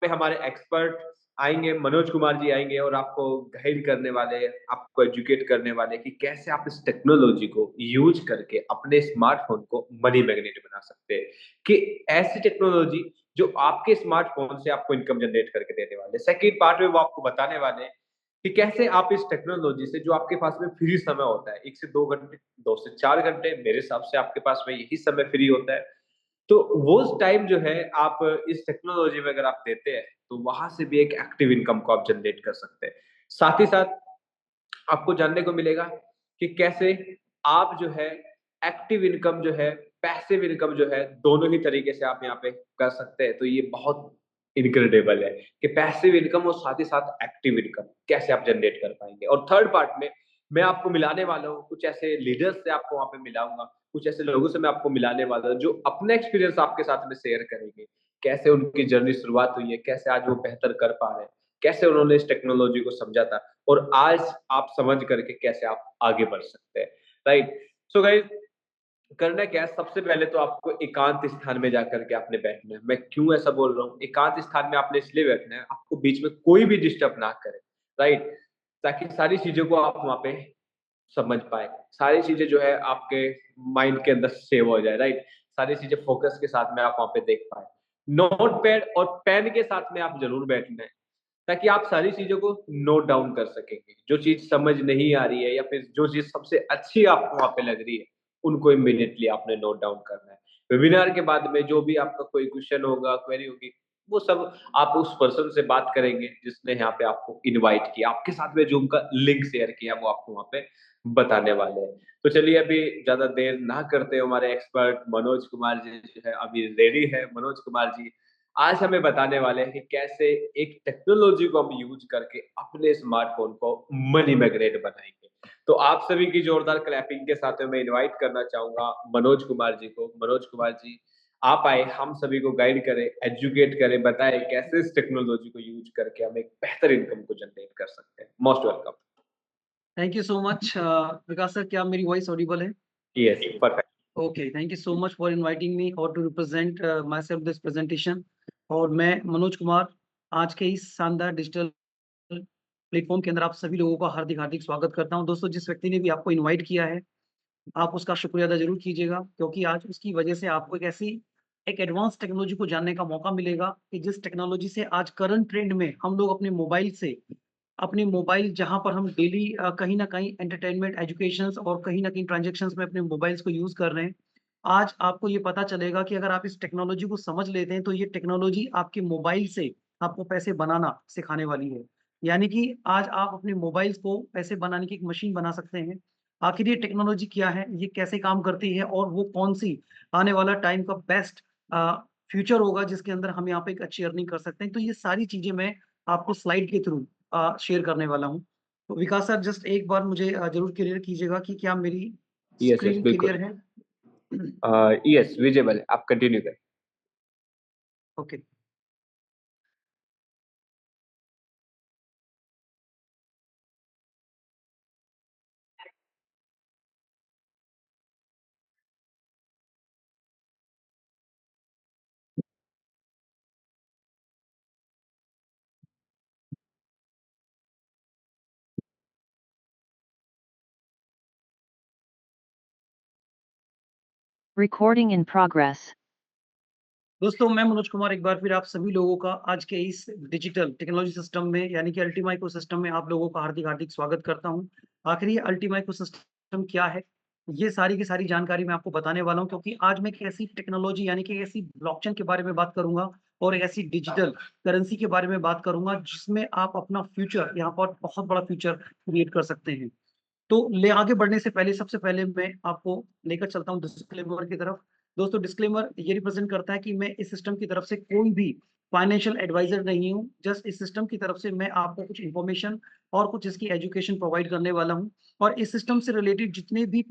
पे हमारे एक्सपर्ट आएँगे, मनोज कुमार जी आएँगे और आपको गाइड करने वाले, आपको एजुकेट करने वाले कि कैसे आप इस टेक्नोलॉजी को यूज़ करके अपने स्मार्टफ़ोन को मनी मैग्नेट बना सकते हैं। कि ऐसी टेक्नोलॉजी जो आपके स्मार्टफ़ोन से आपको इनकम जनरेट करके देने वाले हैं। सेकंड पार्ट में वो आपको बताने वाले हैं कि कैसे आप इस टेक्नोलॉजी से जो आपके पास में फ्री समय होता है, 1 से 2 घंटे, 2 से 4 घंटे मेरे हिसाब से आपके पास में यही समय फ्री होता है। तो वो टाइम जो है आप इस टेक्नोलॉजी में अगर आप देते हैं, तो वहाँ से भी एक एक्टिव इनकम को आप जनरेट कर सकते हैं। साथ ही साथ आपको जानने को मिलेगा कि कैसे आप जो है एक्टिव इनकम जो है, पैसिव इनकम जो है, दोनों ही तरीके से आप यहाँ पे कर सकते हैं। तो ये बहुत इनक्रेडिबल है कि पैसिव इनकम और साथ ही साथ एक्टिव इनकम कैसे आप जनरेट कर पाएँगे। और थर्ड पार्ट में मैं आपको मिलाने वाला हूँ, कुछ ऐसे लीडर्स से आपको वहाँ पे मिलाऊँगा, कुछ ऐसे लोगों से मैं आपको मिलाने वाला हूँ, जो अपना एक्सपीरियंस आपके साथ में शेयर करेंगे। कैसे उनकी जर्नी शुरुआत हुई है, कैसे आज वो बेहतर कर पा रहे हैं, कैसे उन्होंने इस टेक्नोलॉजी को समझा था और आज आप समझ करके कैसे आप आगे बढ़ सकते हैं, राइट? सो गाइस करना क्या है, सबसे पहले तो आपको एकांत स्थान में जाकर के आपने बैठना है। मैं क्यों ऐसा बोल रहा हूँ? एकांत स्थान में आपने इसलिए बैठना है, आपको बीच में कोई भी डिस्टर्ब ना करे, राइट? ताकि सारी चीज़ों को आप वहाँ पे समझ पाएँ। सारी चीज़ें जो है आपके माइंड के अंदर सेव हो जाए, राइट? सारी चीज़ें फ़ोकस के साथ में आप वहाँ पे देख पाएँ। नोटपैड और पेन के साथ में आप ज़रूर बैठना है, ताकि आप सारी चीज़ों को नोट डाउन कर सकेंगे। जो चीज़ समझ नहीं आ रही है या फिर जो चीज़ सबसे अच्छी आपको वहाँ पे लग रही है, उनको इमीडिएटली आपने नोट डाउन करना है। वेबिनार के बाद में जो भी आपका कोई क्वेश्चन होगा, क्वेरी होगी, वो सब आप उस पर्सन से बात करेंगे जिसने यहाँ पे आपको इनवाइट किया। आपके साथ में जो उनका लिंक शेयर किया, वो आपको वहाँ पे बताने वाले हैं। तो चलिए अभी ज़्यादा देर ना करते हुए हमारे एक्सपर्ट मनोज कुमार जी जो है अभी रेडी है। मनोज कुमार जी आज हमें बताने वाले हैं कि कैसे एक टेक्नोलॉजी को हम यूज़ करके अपने स्मार्टफ़ोन को मनी मैग्नेट बनाएँगे। तो आप सभी की जोरदार क्लैपिंग के साथ में मैं इनवाइट करना चाहूँगा मनोज कुमार जी को। मनोज कुमार जी, आप आएँ, हम सभी को गाइड करें, एजुकेट करें, बताएँ कैसे इस टेक्नोलॉजी को यूज़ करके हम एक बेहतर इनकम को जनरेट कर सकते हैं। Most welcome. Thank you so much Vikas sir, क्या मेरी वॉइस ऑडिबल है? Yes, perfect. Okay, thank you so much for inviting me और to represent myself this presentation. और मैं मनोज कुमार, आज के इस शानदार डिजिटल प्लेटफॉर्म के अंदर आप सभी लोगों का हार्दिक हार्दिक स्वागत करता हूं। दोस्तों, जिस व्यक्ति ने भी आपको इनवाइट किया है, आप उसका शुक्रिया अदा ज़रूर कीजिएगा, क्योंकि आज उसकी वजह से आपको एक एडवांस टेक्नोलॉजी को जानने का मौका मिलेगा कि जिस टेक्नोलॉजी से आज करंट ट्रेंड में हम लोग अपने मोबाइल जहाँ पर हम डेली कहीं न कहीं एंटरटेनमेंट, एजुकेशंस और कहीं न कहीं ट्रांज़ैक्शंस में अपने मोबाइल्स को यूज़ कर रहे हैं। आज आपको ये पता चलेगा कि अगर आप इस टेक्नोलॉजी को समझ लेते हैं, तो ये टेक्नोलॉजी आपके मोबाइल से आपको पैसे बनाना सिखाने वाली है। यानी कि आज आप अपने मोबाइल्स को पैसे बनाने की एक मशीन बना सकते हैं। आखिर ये टेक्नोलॉजी क्या है? ये कैसे काम करती है? और वो कौन-सी आने वाला टाइम का बेस्ट अ, फ्यूचर होगा जिसके अंदर हम यहाँ पे एक अच्छी अर्निंग कर सकते हैं। तो ये सारी चीज़ें मैं आपको स्लाइड के थ्रू शेयर करने वाला हूँ। तो विकास सर, जस्ट एक बार मुझे ज़रूर क्लियर कीजिएगा कि क्या मेरी यस, यस, स्क्रीन बिल्कुल। क्लियर है? यस, विज़िबल है। आप कंटिन्यू करें। ओके। Recording in progress. दोस्तों, मैं मनोज कुमार एक बार फिर आप सभी लोगों का आज के इस डिजिटल टेक्नोलॉजी सिस्टम में, यानी कि अल्टीमा इकोसिस्टम में आप लोगों का हार्दिक-हार्दिक स्वागत करता हूँ। आखिर ये अल्टीमा इकोसिस्टम क्या है? ये सारी की सारी जानकारी मैं आपको बताने वाला हूँ, क्योंकि आज मैं एक ऐसी टेक्नोलॉजी, यानी कि ऐसी ब्लॉकचेन के बारे में बात करूँगा और एक ऐसी डिजिटल करेंसी के बारे में बात करूँगा, जिसमें आप अपना फ्यूचर, यहाँ पर बहुत बड़ा फ्यूचर क्रिएट कर सकते हैं। तो ले आगे बढ़ने से पहले सबसे पहले मैं आपको लेकर चलता हूँ डिस्क्लेमर की तरफ। दोस्तों, डिस्क्लेमर ये रिप्रेज़ेंट करता है कि मैं इस सिस्टम की तरफ से कोई भी फाइनेंशियल एडवाइज़र नहीं हूँ। जस्ट इस सिस्टम की तरफ से मैं आपको कुछ इन्फॉर्मेशन और कुछ इसकी एजुकेशन प्रोवाइड करने वाला हूँ। और इस सिस्टम से रिलेटेड जितनी भी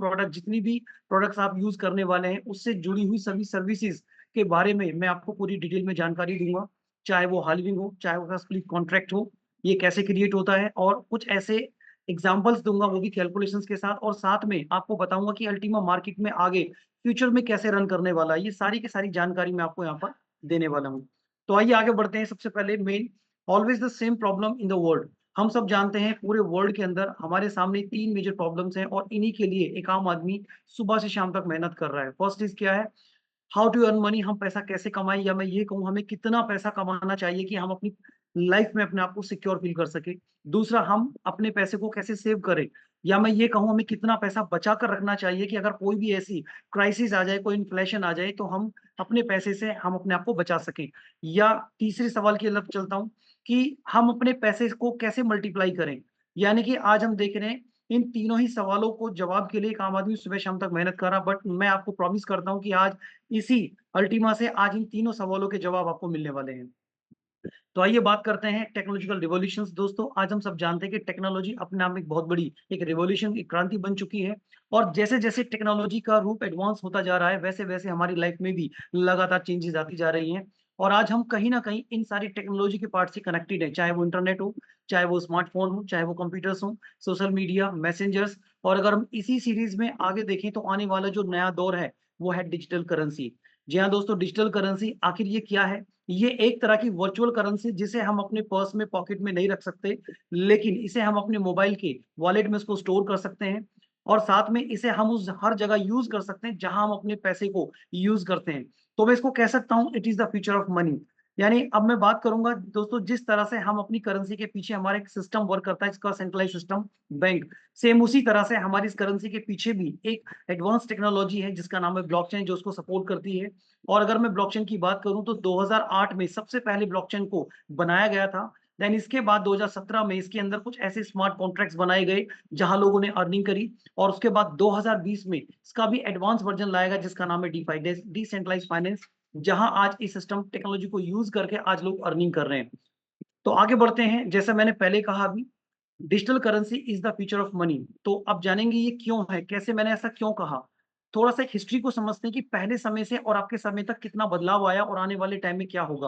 प्रोडक्ट्स आप यूज़ करने वाले हैं, उससे जुड़ी हुई सभी सर्विसेज़ के बारे में मैं आपको पूरी डिटेल में जानकारी दूँगा। चाहे वो हाल्विंग हो, चाहे वो स्प्लिट कॉन्ट्रैक्ट हो, ये कैसे क्रिएट होता है, और कुछ ऐसे एग्ज़ाम्पल्स दूँगा, वो भी कैलकुलेशंस के साथ, और साथ में आपको बताऊँगा कि अल्टीमा मार्केट में आगे फ्यूचर में कैसे रन करने वाला है। ये सारी की सारी जानकारी मैं आपको यहाँ पर देने वाला हूँ। तो आइए आगे बढ़ते हैं। सबसे पहले main, always the same problem in the world. हम सब जानते हैं पूरे वर्ल्ड के अंदर हमारे सामने 3 मेजर प्रॉब्लम्स हैं और इन्हीं के लिए एक आम आदमी सुबह से शाम तक मेहनत कर रहा है। फर्स्ट चीज़ क्या है? हाउ टू अर्न मनी, हम पैसा कैसे कमाएँ, या मैं ये कहूँ हमें कितना पैसा कमाना चाहिए कि हम अपनी लाइफ में अपने आप को सिक्योर फ़ील कर सकें। दूसरा, हम अपने पैसे को कैसे सेव करें, या मैं ये कहूँ हमें कितना पैसा बचा कर रखना चाहिए कि अगर कोई भी ऐसी क्राइसिस आ जाए, कोई इन्फ्लेशन आ जाए, तो हम अपने पैसे से हम अपने आप को बचा सकें। या तीसरे सवाल की तरफ चलता हूँ कि हम अपने पैसे को कैसे मल्टीप्लाई करें। यानी कि आज हम देख रहे हैं इन तीनों ही सवालों को जवाब के लिए एक आम आदमी सुबह शाम तक मेहनत कर रहा, बट मैं आपको प्रॉमिस करता हूँ कि आज इसी अल्टीमा से आज इन तीनों सवालों के जवाब आपको मिलने वाले हैं। तो आइए बात करते हैं टेक्नोलॉजिकल रिवॉल्यूशंस। दोस्तों, आज हम सब जानते हैं कि टेक्नोलॉजी अपने आप में एक बहुत बड़ी एक रिवॉल्यूशन, एक क्रांति बन चुकी है और जैसे-जैसे टेक्नोलॉजी का रूप एडवांस होता जा रहा है, वैसे-वैसे हमारी लाइफ में भी लगातार चेंजेस आती जा रही हैं और आज हम कहीं न कहीं इन सारी टेक्नोलॉजी के पार्ट से कनेक्टेड हैं, चाहे वो इंटरनेट हो, चाहे वो स्मार्टफ़ोन हो, चाहे वो कंप्यूटर्स हों, सोशल मीडिया, मैसेंजर्स। और अगर हम इसी सीरीज़ में आगे देखें तो आने वाला जो नया दौर है, वो है डिजिटल करेंसी। जी हाँ दोस्तों, डिजिटल करेंसी आखिर ये क्या है? ये एक तरह की वर्चुअल करेंसी जिसे हम अपने पर्स में, पॉकेट में नहीं रख सकते, लेकिन इसे हम अपने मोबाइल के वॉलेट में इसको स्टोर कर सकते हैं और साथ में इसे हम उस हर जगह यूज़ कर सकते हैं जहाँ हम अपने पैसे को यूज़ करते हैं। तो मैं इसको कह सकता हूँ it is the future of money. यानी अब मैं बात करूँगा दोस्तों, जिस तरह से हम अपनी करेंसी के पीछे हमारा एक सिस्टम वर्क करता है, इसका सेंट्रलाइज़ सिस्टम बैंक, सेम उसी तरह से हमारी इस करेंसी के पीछे भी एक एडवांस टेक्नोलॉजी है जिसका नाम है ब्लॉकचेन, जो उसको सपोर्ट करती है। और अगर मैं ब्लॉकचेन की बात करूँ तो 2008 में सबसे पहले ब्लॉकचेन को बनाया गया था। देन इसके बाद 2017 में इसके अंदर कुछ ऐसे स्मार्ट कॉन्ट्रैक्ट्स बनाए गए, जहाँ लोगों ने अर्निंग करी और उसके बाद 2020 में इसका भी एडवांस वर्ज़न लाया गया जिसका नाम है डीफाई, डिसेंट्रलाइज्ड फाइनेंस, जहाँ आज इस सिस्टम टेक्नोलॉजी को यूज़ करके आज लोग अर्निंग कर रहे हैं। तो आगे बढ़ते हैं, जैसा मैंने पहले कहा अभी, digital currency is the future of money. तो अब जानेंगे ये क्यों है? कैसे मैंने ऐसा क्यों कहा? थोड़ा-सा एक हिस्ट्री को समझते हैं कि पहले समय से और आपके समय तक कितना बदलाव आया और आने वाले टाइम में क्या होगा।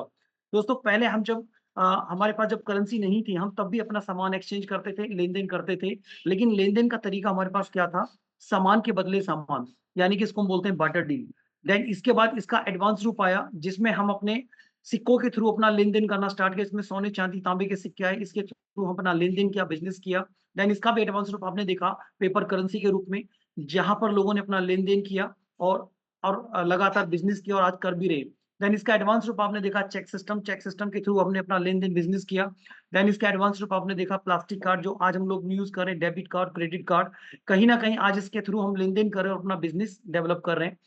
दोस्तों, पहले हम जब हमारे पास जब करेंसी नहीं थी, हम तब भी अपना सामान एक्सचेंज करते थे, लेन-देन करते थे। लेकिन लेन-देन का तरीका हमारे पास क्या था? सामान के बदले सामान, यानी कि इसको हम बोलते हैं बार्टर डील। देन इसके बाद इसका एडवांस रूप आया, जिसमें हम अपने सिक्कों के थ्रू अपना लेन-देन करना स्टार्ट किया। इसमें सोने, चांदी, तांबे के सिक्के आए, इसके थ्रू हम अपना लेन-देन किया, बिज़नेस किया। देन इसका भी एडवांस रूप आपने देखा पेपर करेंसी के रूप में, जहाँ पर लोगों ने अपना लेन-देन किया और लगातार बिज़नेस किया और आज कर भी रहे हैं। देन इसका एडवांस रूप आपने देखा चेक सिस्टम के थ्रू हमने अपना लेन-देन बिज़नेस किया। देन इसका एडवांस रूप आपने देखा प्लास्टिक कार्ड, जो आज हम लोग यूज़ कर रहे हैं, डेबिट कार्ड, क्रेडिट कार्ड। कहीं न कहीं आज इसके थ्रू हम लेन-देन कर रहे हैं और अपना बिज़नेस डेवलप कर रहे हैं।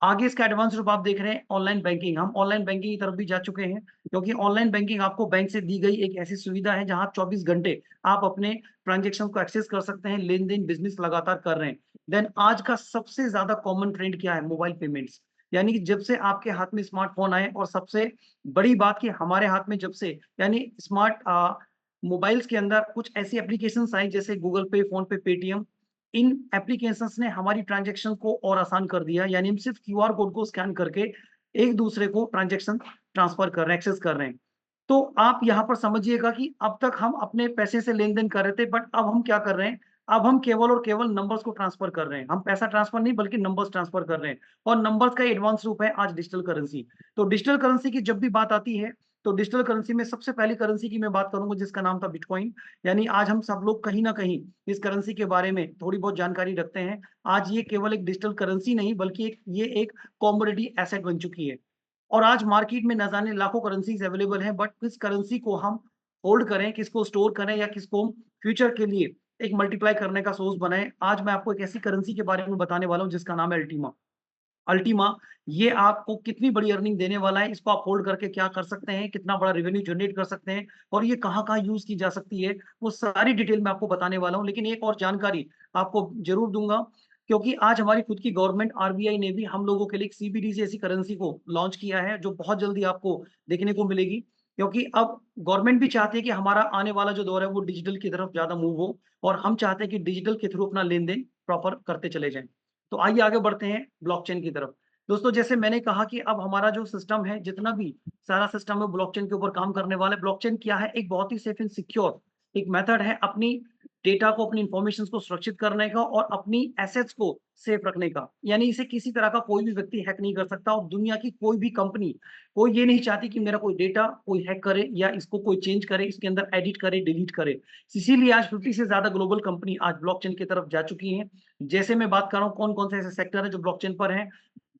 आगे इसका एडवांस रूप आप देख रहे हैं ऑनलाइन बैंकिंग। हम ऑनलाइन बैंकिंग की तरफ भी जा चुके हैं, क्योंकि ऑनलाइन बैंकिंग आपको बैंक से दी गई एक ऐसी सुविधा है जहाँ आप 24 घंटे आप अपने ट्रांज़ैक्शन को एक्सेस कर सकते हैं, लेन-देन बिज़नेस लगातार कर रहे हैं। देन आज का सबसे ज़्यादा कॉमन ट्रेंड क्या है? Mobile payments. यानी कि जब से आपके हाथ में स्मार्टफ़ोन आए और सबसे बड़ी बात कि हमारे हाथ में जब से यानी मोबाइल्स के अंदर कुछ ऐसी एप्लीकेशंस आई जैसे गूगल पे, फ़ोन पे, पेटीएम। इन एप्लीकेशंस ने हमारी ट्रांज़ैक्शन को और आसान कर दिया। यानी हम सिर्फ़ क्यूआर कोड को स्कैन करके एक-दूसरे को ट्रांज़ैक्शन ट्रांसफ़र कर रहे हैं, एक्सेस कर रहे हैं। तो आप यहाँ पर समझिएगा कि अब तक हम अपने पैसे से लेन-देन कर रहे थे, बट अब हम क्या कर रहे हैं? अब हम केवल और केवल नंबर्स को ट्रांसफ़र कर रहे हैं। हम पैसा ट्रांसफ़र नहीं बल्कि नंबर्स ट्रांसफ़र कर रहे हैं और नंबर्स का एडवांस रूप है आज डिजिटल करेंसी। तो डिजिटल करेंसी की जब भी बात आती है, तो डिजिटल करेंसी में सबसे पहली करेंसी की मैं बात करूँगा जिसका नाम था बिटकॉइन। यानी आज हम सब लोग कहीं न कहीं इस करेंसी के बारे में थोड़ी बहुत जानकारी रखते हैं। आज ये केवल एक डिजिटल करेंसी नहीं बल्कि ये एक कमोडिटी एसेट बन चुकी है। और आज मार्केट में न जाने लाखों करेंसीज़ अवेलेबल हैं, बट किस करेंसी को हम होल्ड करें, किसको स्टोर करें या किसको हम फ्यूचर के लिए एक मल्टीप्लाई करने का सोर्स बनाएँ। आज मैं आपको एक ऐसी करेंसी के बारे में बताने वाला हूँ जिसका नाम है अल्टीमा। अल्टीमा, ये आपको कितनी बड़ी अर्निंग देने वाला है, इसको आप होल्ड करके क्या कर सकते हैं, कितना बड़ा रेवेन्यू जनरेट कर सकते हैं और ये कहाँ-कहाँ यूज़ की जा सकती है, वो सारी डिटेल मैं आपको बताने वाला हूँ। लेकिन एक और जानकारी आपको ज़रूर दूँगा, क्योंकि आज हमारी खुद की गवर्नमेंट आरबीआई ने भी हम लोगों के लिए एक सीबीडीसी जैसी करेंसी को लॉन्च किया है, जो बहुत जल्दी आपको देखने को मिलेगी। क्योंकि अब गवर्नमेंट भी चाहती है कि हमारा आने वाला जो दौर है, वो डिजिटल की तरफ ज़्यादा मूव हो और हम चाहते हैं कि डिजिटल के थ्रू अपना लेन-देन प्रॉपर करते चले जाएँ। तो आइए आगे बढ़ते हैं ब्लॉकचेन की तरफ। दोस्तों, जैसे मैंने कहा कि अब हमारा जो सिस्टम है, जितना भी सारा सिस्टम है ब्लॉकचेन के ऊपर काम करने वाला है। ब्लॉकचेन क्या है? एक बहुत ही सेफ एंड सिक्योर एक मेथड है अपनी डेटा को, अपनी इंफॉर्मेशन को सुरक्षित करने का और अपनी एसेट्स को सेफ रखने का। यानी इसे किसी तरह का कोई भी व्यक्ति हैक नहीं कर सकता और दुनिया की कोई भी कंपनी, कोई ये नहीं चाहती कि मेरा कोई डेटा कोई हैक करे या इसको कोई चेंज करे, इसके अंदर एडिट करे, डिलीट करे। इसीलिए आज 50 से ज़्यादा ग्लोबल कंपनी आज ब्लॉकचेन की तरफ जा चुकी हैं। जैसे मैं बात कर रहा हूँ कौन-कौन से ऐसे सेक्टर हैं जो ब्लॉकचेन पर हैं।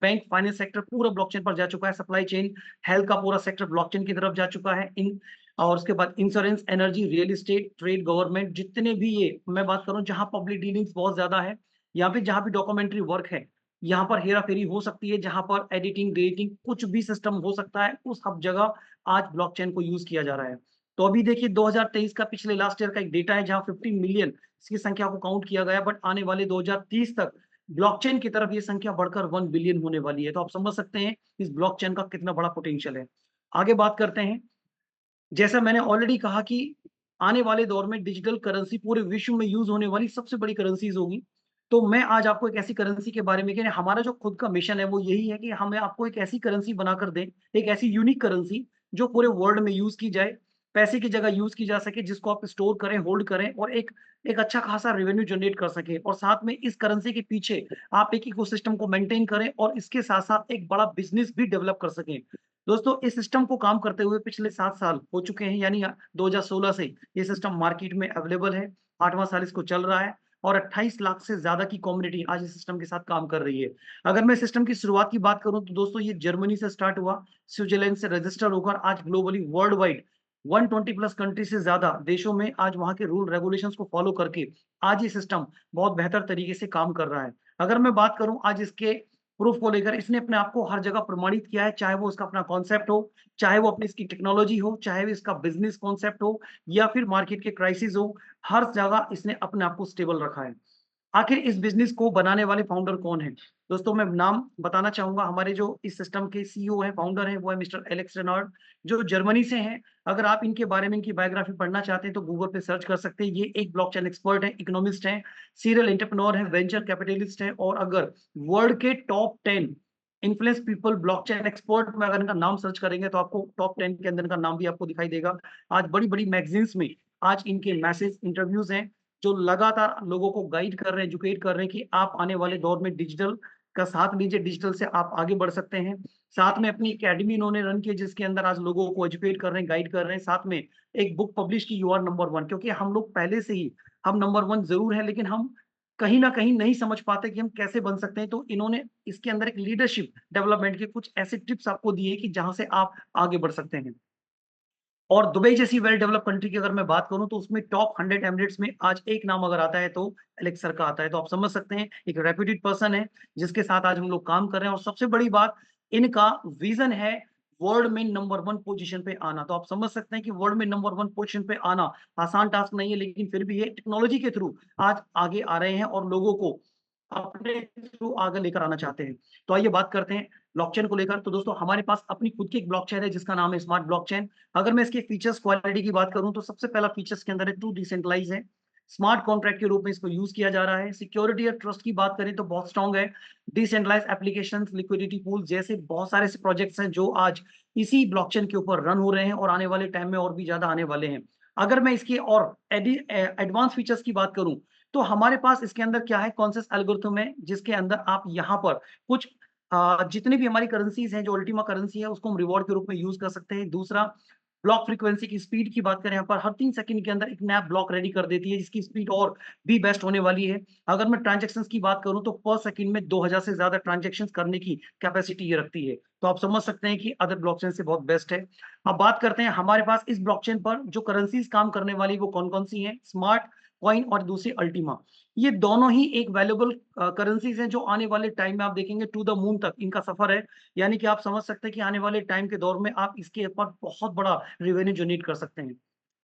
बैंक, फाइनेंस सेक्टर पूरा ब्लॉकचेन पर जा चुका है, सप्लाई चेन, हेल्थ का पूरा सेक्टर ब्लॉकचेन की तरफ जा चुका है। इन और उसके बाद insurance, energy, real estate, trade, government, जितने भी ये मैं बात करूँ जहाँ पब्लिक डीलिंग्स बहुत ज़्यादा है, या फिर जहाँ भी डॉक्यूमेंट्री वर्क है, यहाँ पर हेरा-फेरी हो सकती है, जहाँ पर एडिटिंग, डिलीटिंग कुछ भी सिस्टम हो सकता है, उस हर जगह आज ब्लॉकचेन को यूज़ किया जा रहा है। तो अभी देखिए 2023 का पिछले लास्ट ईयर का एक डेटा है जहाँ 50 मिलियन इसकी संख्या को काउंट किया गया, बट आने वाले 2030 तक ब्लॉकचेन की तरफ ये संख्या बढ़कर 1 बिलियन होने वाली है। तो आप समझ सकते हैं इस ब्लॉकचेन का कितना बड़ा पोटेंशियल है। आगे बात करते हैं। जैसा मैंने ऑलरेडी कहा कि आने वाले दौर में डिजिटल करेंसी पूरे विश्व में यूज़ होने वाली सबसे बड़ी करेंसीज़ होगी। तो मैं आज आपको एक ऐसी करेंसी के बारे में, कि हमारा जो खुद का मिशन है वो यही है कि हमें आपको एक ऐसी करेंसी बनाकर दें, एक ऐसी यूनिक करेंसी जो पूरे वर्ल्ड में यूज़ की जाए, पैसे की जगह यूज़ की जा सके, जिसको आप स्टोर करें, होल्ड करें और एक एक अच्छा खासा रेवेन्यू जनरेट कर सकें, और साथ में इस करेंसी के पीछे आप एक इकोसिस्टम को मेंटेन करें और इसके साथ-साथ एक बड़ा बिज़नेस भी डेवलप कर सकें। दोस्तों, इस सिस्टम को काम करते हुए पिछले 7 साल हो चुके हैं, यानी 2016 से ये सिस्टम मार्केट में अवेलेबल है। 8वाँ साल इसको चल रहा है और 28 लाख से ज़्यादा की कम्युनिटी आज इस सिस्टम के साथ काम कर रही है। अगर मैं सिस्टम की शुरुआत की बात करूँ तो दोस्तों ये जर्मनी से स्टार्ट हुआ, स्विट्ज़रलैंड से रजिस्टर होकर आज globally world wide 120 plus country से ज़्यादा देशों में आज वहाँ के रूल रेगुलेशंस को फॉलो करके आज ये सिस्टम बहुत बेहतर तरीके से काम कर रहा है। अगर मैं बात करूँ आज इसके प्रूफ को लेकर, इसने अपने आप को हर जगह प्रमाणित किया है, चाहे वो इसका अपना कॉन्सेप्ट हो, चाहे वो अपनी इसकी टेक्नोलॉजी हो, चाहे वो इसका बिज़नेस कॉन्सेप्ट हो या फिर मार्केट के क्राइसिस हो, हर जगह इसने अपने आप को स्टेबल रखा है। आखिर इस बिज़नेस को बनाने वाले फाउंडर कौन हैं? दोस्तों, मैं नाम बताना चाहूँगा। हमारे जो इस सिस्टम के सीईओ हैं, फाउंडर हैं, वो है मिस्टर एलेक्स रेनॉल्ड, जो जर्मनी से हैं। अगर आप इनके बारे में, इनकी बायोग्राफी पढ़ना चाहते हैं, तो गूगल पे सर्च कर सकते हैं। ये एक ब्लॉकचेन एक्सपर्ट हैं, इकोनॉमिस्ट हैं, सीरियल एंटरप्रेन्योर हैं, वेंचर कैपिटलिस्ट हैं, और अगर वर्ल्ड के top 10 influence people blockchain expert में अगर इनका नाम सर्च करेंगे, तो आपको टॉप 10 के अंदर इनका नाम भी आपको दिखाई देगा। आज बड़ी-बड़ी मैगज़ीन्स में आज इनके मैसेज, इंटरव्यूज़ हैं, जो लगातार लोगों को गाइड कर रहे हैं, एजुकेट कर रहे हैं कि आप आने वाले दौर में डिजिटल का साथ लीजिए, डिजिटल से आप आगे बढ़ सकते हैं। साथ में अपनी अकेडमी इन्होंने रन की है, जिसके अंदर आज लोगों को एजुकेट कर रहे हैं, गाइड कर रहे हैं। साथ में एक बुक पब्लिश की, यू आर नंबर 1, क्योंकि हम लोग पहले से ही हम नंबर 1 ज़रूर हैं, लेकिन हम कहीं न कहीं नहीं समझ पाते कि हम कैसे बन सकते हैं। तो इन्होंने इसके अंदर एक लीडरशिप डेवलपमेंट के कुछ ऐसे टिप्स आपको दिए कि जहाँ से आप आगे बढ़ सकते हैं। और दुबई जैसी वेल डेवलप्ड कंट्री की अगर मैं बात करूँ, तो उसमें टॉप 100 एमिरेट्स में आज एक नाम अगर आता है तो एलेक्स सर का आता है। तो आप समझ सकते हैं एक रेप्यूटेड पर्सन है, जिसके साथ आज हम लोग काम कर रहे हैं, और सबसे बड़ी बात, इनका विज़न है वर्ल्ड में नंबर 1 पोज़ीशन पे आना। तो आप समझ सकते हैं कि वर्ल्ड में नंबर 1 पोज़ीशन पे आना आसान टास्क नहीं है, लेकिन फिर भी ये टेक्नोलॉजी के थ्रू आज आगे आ रहे हैं और लोगों को अपने थ्रू आगे लेकर आना चाहते हैं। तो आइए बात करते हैं ब्लॉकचेन को लेकर। तो दोस्तों, हमारे पास अपनी खुद की एक ब्लॉकचेन है जिसका नाम है स्मार्ट ब्लॉकचेन। अगर मैं इसके फीचर्स, क्वालिटी की बात करूँ, तो सबसे पहला फीचर्स के अंदर है ट्रू डिसेंट्रलाइज़ है। स्मार्ट कॉन्ट्रैक्ट के रूप में इसको यूज़ किया जा रहा है। सिक्योरिटी और ट्रस्ट की बात करें तो बहुत स्ट्रॉन्ग है। डिसेंट्रलाइज़्ड एप्लीकेशंस, लिक्विडिटी पूल जैसे बहुत सारे ऐसे प्रोजेक्ट्स हैं जो आज इसी ब्लॉकचेन के ऊपर रन हो रहे हैं और आने वाले टाइम में और भी ज़्यादा आने वाले हैं। अगर मैं इसके और एडवांस फीचर्स की बात करूँ, तो हमारे पास इसके अंदर क्या है, कॉन्सेंसस एल्गोरिथम है, जिसके अंदर आप यहाँ पर कुछ जितनी भी हमारी करेंसीज़ हैं, जो अल्टीमा करेंसी है, उसको हम रिवॉर्ड के रूप में यूज़ कर सकते हैं। दूसरा, ब्लॉक फ्रीक्वेंसी की स्पीड की बात करें, यहाँ पर हर 3 सेकंड के अंदर एक नया ब्लॉक रेडी कर देती है, जिसकी स्पीड और भी बेस्ट होने वाली है। अगर मैं ट्रांज़ैक्शंस की बात करूँ, तो पर सेकंड में 2000 से ज़्यादा ट्रांज़ैक्शंस करने की कैपेसिटी ये रखती है। तो आप समझ सकते हैं कि अदर ब्लॉकचेन से बहुत बेस्ट है। अब बात करते हैं हमारे पास इस ब्लॉकचेन पर जो करेंसीज़ काम करने वाली वो कौन-कौन सी हैं? स्मार्ट कॉइन और दूसरी अल्टीमा। ये दोनों ही एक वैल्यूएबल करेंसीज़ हैं, जो आने वाले टाइम में आप देखेंगे टू द मून तक इनका सफ़र है। यानी कि आप समझ सकते हैं कि आने वाले टाइम के दौर में आप इसके ऊपर बहुत बड़ा रेवेन्यू जनरेट कर सकते हैं।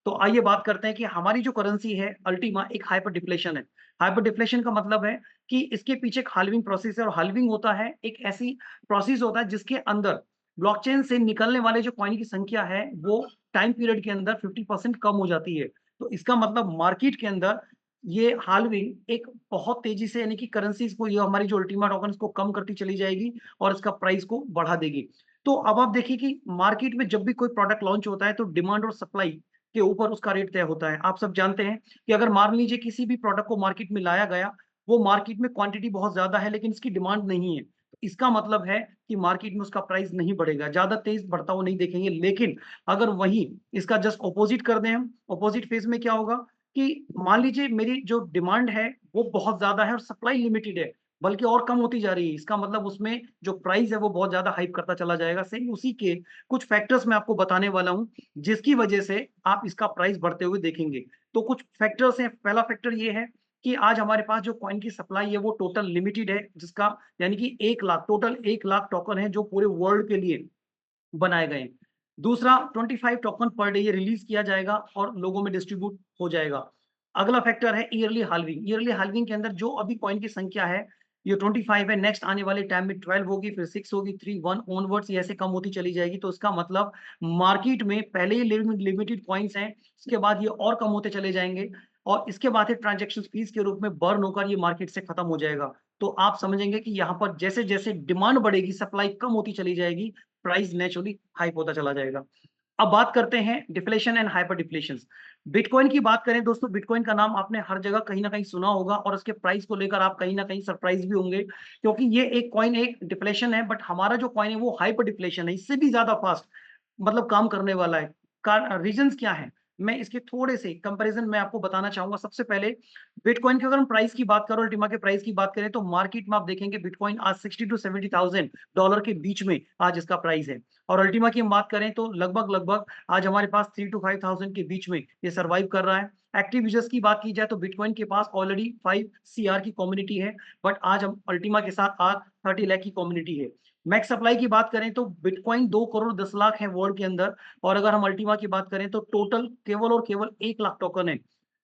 तो आइए बात करते हैं कि हमारी जो करेंसी है अल्टीमा, एक हाइपर डिफ्लेशन है। हाइपर डिफ्लेशन का मतलब है कि इसके पीछे एक हाल्विंग प्रोसेस है, और हाल्विंग होता है एक ऐसी प्रोसेस होता है जिसके अंदर ब्लॉकचेन से निकलने वाले जो कॉइन की संख्या है वो टाइम पीरियड के अंदर 50% कम हो जाती है। तो इसका मतलब मार्केट के अंदर ये हाल्विंग एक बहुत तेज़ी से, यानी कि करेंसीज़ को, ये हमारी जो अल्टीमा टोकन, इसको कम करती चली जाएगी और इसका प्राइस को बढ़ा देगी। तो अब आप देखिए कि मार्केट में जब भी कोई प्रोडक्ट लॉन्च होता है, तो डिमांड और सप्लाई के ऊपर उसका रेट तय होता है। आप सब जानते हैं कि अगर मान लीजिए किसी भी प्रोडक्ट को मार्केट में लाया गया, वो मार्केट में क्वांटिटी बहुत ज़्यादा है लेकिन इसकी डिमांड नहीं है। इसका मतलब है कि मार्केट में उसका प्राइस नहीं बढ़ेगा, ज़्यादा तेज़ बढ़ता हुआ नहीं देखेंगे। लेकिन अगर वहीं इसका जस्ट ऑपोज़िट कर दें हम, ऑपोज़िट फेज़ में क्या होगा कि मान लीजिए मेरी जो डिमांड है वो बहुत ज़्यादा है और सप्लाई लिमिटेड है, बल्कि और कम होती जा रही है। इसका मतलब उसमें जो प्राइस है वो बहुत ज़्यादा हाइप करता चला जाएगा। सेम उसी के कुछ फैक्टर्स मैं आपको बताने वाला हूँ, जिसकी वजह से आप इसका प्राइस बढ़ते हुए देखेंगे। तो कुछ फैक्टर्स हैं, पहला फैक्टर ये है कि आज हमारे पास जो कॉइन की सप्लाई है वो टोटल लिमिटेड है, जिसका यानी कि 1 लाख टोटल 1 लाख टोकन है जो पूरे वर्ल्ड के लिए बनाए गए हैं। दूसरा 25 टोकन पर डे ये रिलीज़ किया जाएगा और लोगों में डिस्ट्रीब्यूट हो जाएगा। अगला फैक्टर है ईयरली हाल्विंग। ईयरली हाल्विंग के अंदर जो अभी कॉइन की संख्या है, ये 25 है, नेक्स्ट आने वाले टाइम में 12 होगी, फिर 6 होगी, 3, 1 ऑनवर्ड्स ये ऐसे कम होती चली जाएगी। तो इसका मतलब मार्केट में पहले ही लिमिटेड कॉइन्स हैं, इसके बाद ये और कम होते चले जाएँगे और इसके बाद ये ट्रांज़ैक्शन फीस के रूप में बर्न होकर ये मार्केट से खत्म हो जाएगा। तो आप समझेंगे कि यहाँ पर जैसे-जैसे डिमांड बढ़ेगी, सप्लाई कम होती चली जाएगी, प्राइस नेचुरली हाइप होता चला जाएगा। अब बात करते हैं डिफ्लेशन एंड हाइपर डिफ्लेशंस। बिटकॉइन की बात करें दोस्तों, बिटकॉइन का नाम आपने हर जगह कहीं न कहीं सुना होगा और उसके प्राइस को लेकर आप कहीं न कहीं सरप्राइज़ भी होंगे, क्योंकि ये एक कॉइन एक डिफ्लेशन है, बट हमारा जो कॉइन है वो हाइपर डिफ्लेशन है, इससे भी ज़्यादा फास्ट मतलब काम करने वाला है। का रीज़न्स क्या हैं? मैं इसके थोड़े से कंपैरिज़न मैं आपको बताना चाहूँगा। सबसे पहले बिटकॉइन की अगर हम प्राइस की बात करें, अल्टीमा के प्राइस की बात करें, तो मार्केट में आप देखेंगे बिटकॉइन आज 60 टू 70,000 डॉलर के बीच में आज इसका प्राइस है। और अल्टीमा की हम बात करें तो लगभग-लगभग आज हमारे पास 3 टू 5,000 के बीच में ये सर्वाइव कर रहा है। एक्टिव यूज़र्स की बात की जाए तो बिटकॉइन के पास ऑलरेडी 5 सीआर की कम्युनिटी है, बट आज हम अल्टीमा के साथ आज 30 लाख की कम्युनिटी है। मैक्स सप्लाई की बात करें तो बिटकॉइन 2 करोड़ 10 लाख है वर्ल्ड के अंदर और अगर हम अल्टीमा की बात करें तो टोटल केवल और केवल 1 लाख टोकन है।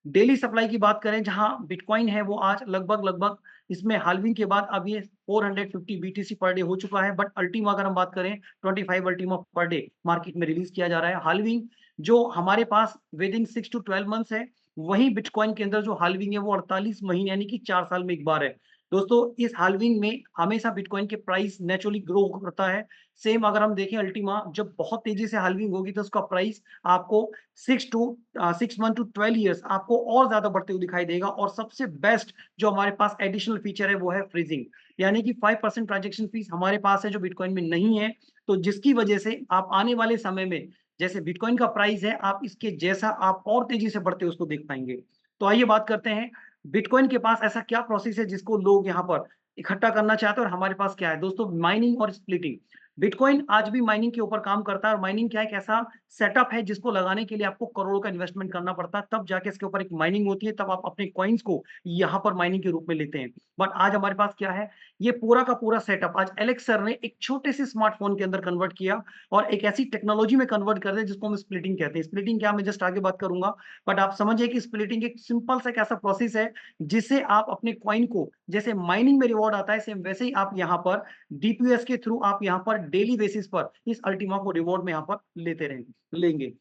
डेली सप्लाई की बात करें जहां बिटकॉइन है वो आज लगभग-लगभग इसमें हाल्विंग के बाद अब ये 450 बीटीसी पर डे हो चुका है, बट अल्टीमा अगर हम बात करें 25 अल्टीमा पर डे मार्केट में रिलीज़ किया जा रहा है। हाल्विंग जो हमारे पास विदिन 6 टू 12 मंथ्स है, वहीं बिटकॉइन के अंदर जो हाल्विंग है वो 48 महीने यानी कि 4 साल में एक बार है। दोस्तों इस हाल्विंग में हमेशा बिटकॉइन के प्राइस नेचुरली ग्रो करता है। सेम अगर हम देखें अल्टीमा जब बहुत तेज़ी से हाल्विंग होगी तो उसका प्राइस आपको 6 मंथ टू 12 इयर्स आपको और ज़्यादा बढ़ते हुए दिखाई देगा और सबसे बेस्ट जो हमारे पास एडिशनल फीचर है वो है फ्रीजिंग। यानी कि 5% ट्रांज़ैक्शन फीस हमारे पास है जो बिटकॉइन में नहीं है। तो जिसकी वजह से आप आने वाले समय में जैसे बिटकॉइन का प्राइस है, आप इसके जैसा आप और तेज़ी से बढ़ते हुए उसको देख पाएँगे। तो आइए बात करते हैं बिटकॉइन के पास ऐसा क्या प्रोसेस है जिसको लोग यहाँ पर इकट्ठा करना चाहते हैं और हमारे पास क्या है? दोस्तों माइनिंग और स्प्लिटिंग। बिटकॉइन आज भी माइनिंग के ऊपर काम करता है और माइनिंग क्या है, एक ऐसा सेटअप है जिसको लगाने के लिए आपको करोड़ों का इन्वेस्टमेंट करना पड़ता है, तब जाके इसके ऊपर एक माइनिंग होती है, तब आप अपने कॉइन्स को यहाँ पर माइनिंग के रूप में लेते हैं। बट आज हमारे पास क्या है, ये पूरा का पूरा सेटअप आज एलेक्स सर ने एक छोटे से स्मार्टफ़ोन के अंदर कन्वर्ट किया और एक ऐसी टेक्नोलॉजी में कन्वर्ट कर दिया जिसको हम स्प्लिटिंग कहते हैं। स्प्लिटिंग क्या, मैं जस्ट आगे बात करूँगा, बट आप समझिए कि स्प्लिटिंग एक सिंपल सा एक ऐसा प्रोसेस है जिससे आप अपने कॉइन को जैसे माइनिंग में रिवॉर्ड आता है, सेम वैसे ही आप यहाँ पर डीपीओएस के थ्रू आप यहाँ पर डेली बेसिस पर इस अल्टीमा को रिवॉर्ड में यहाँ पर लेते रहेंगे लेंगे।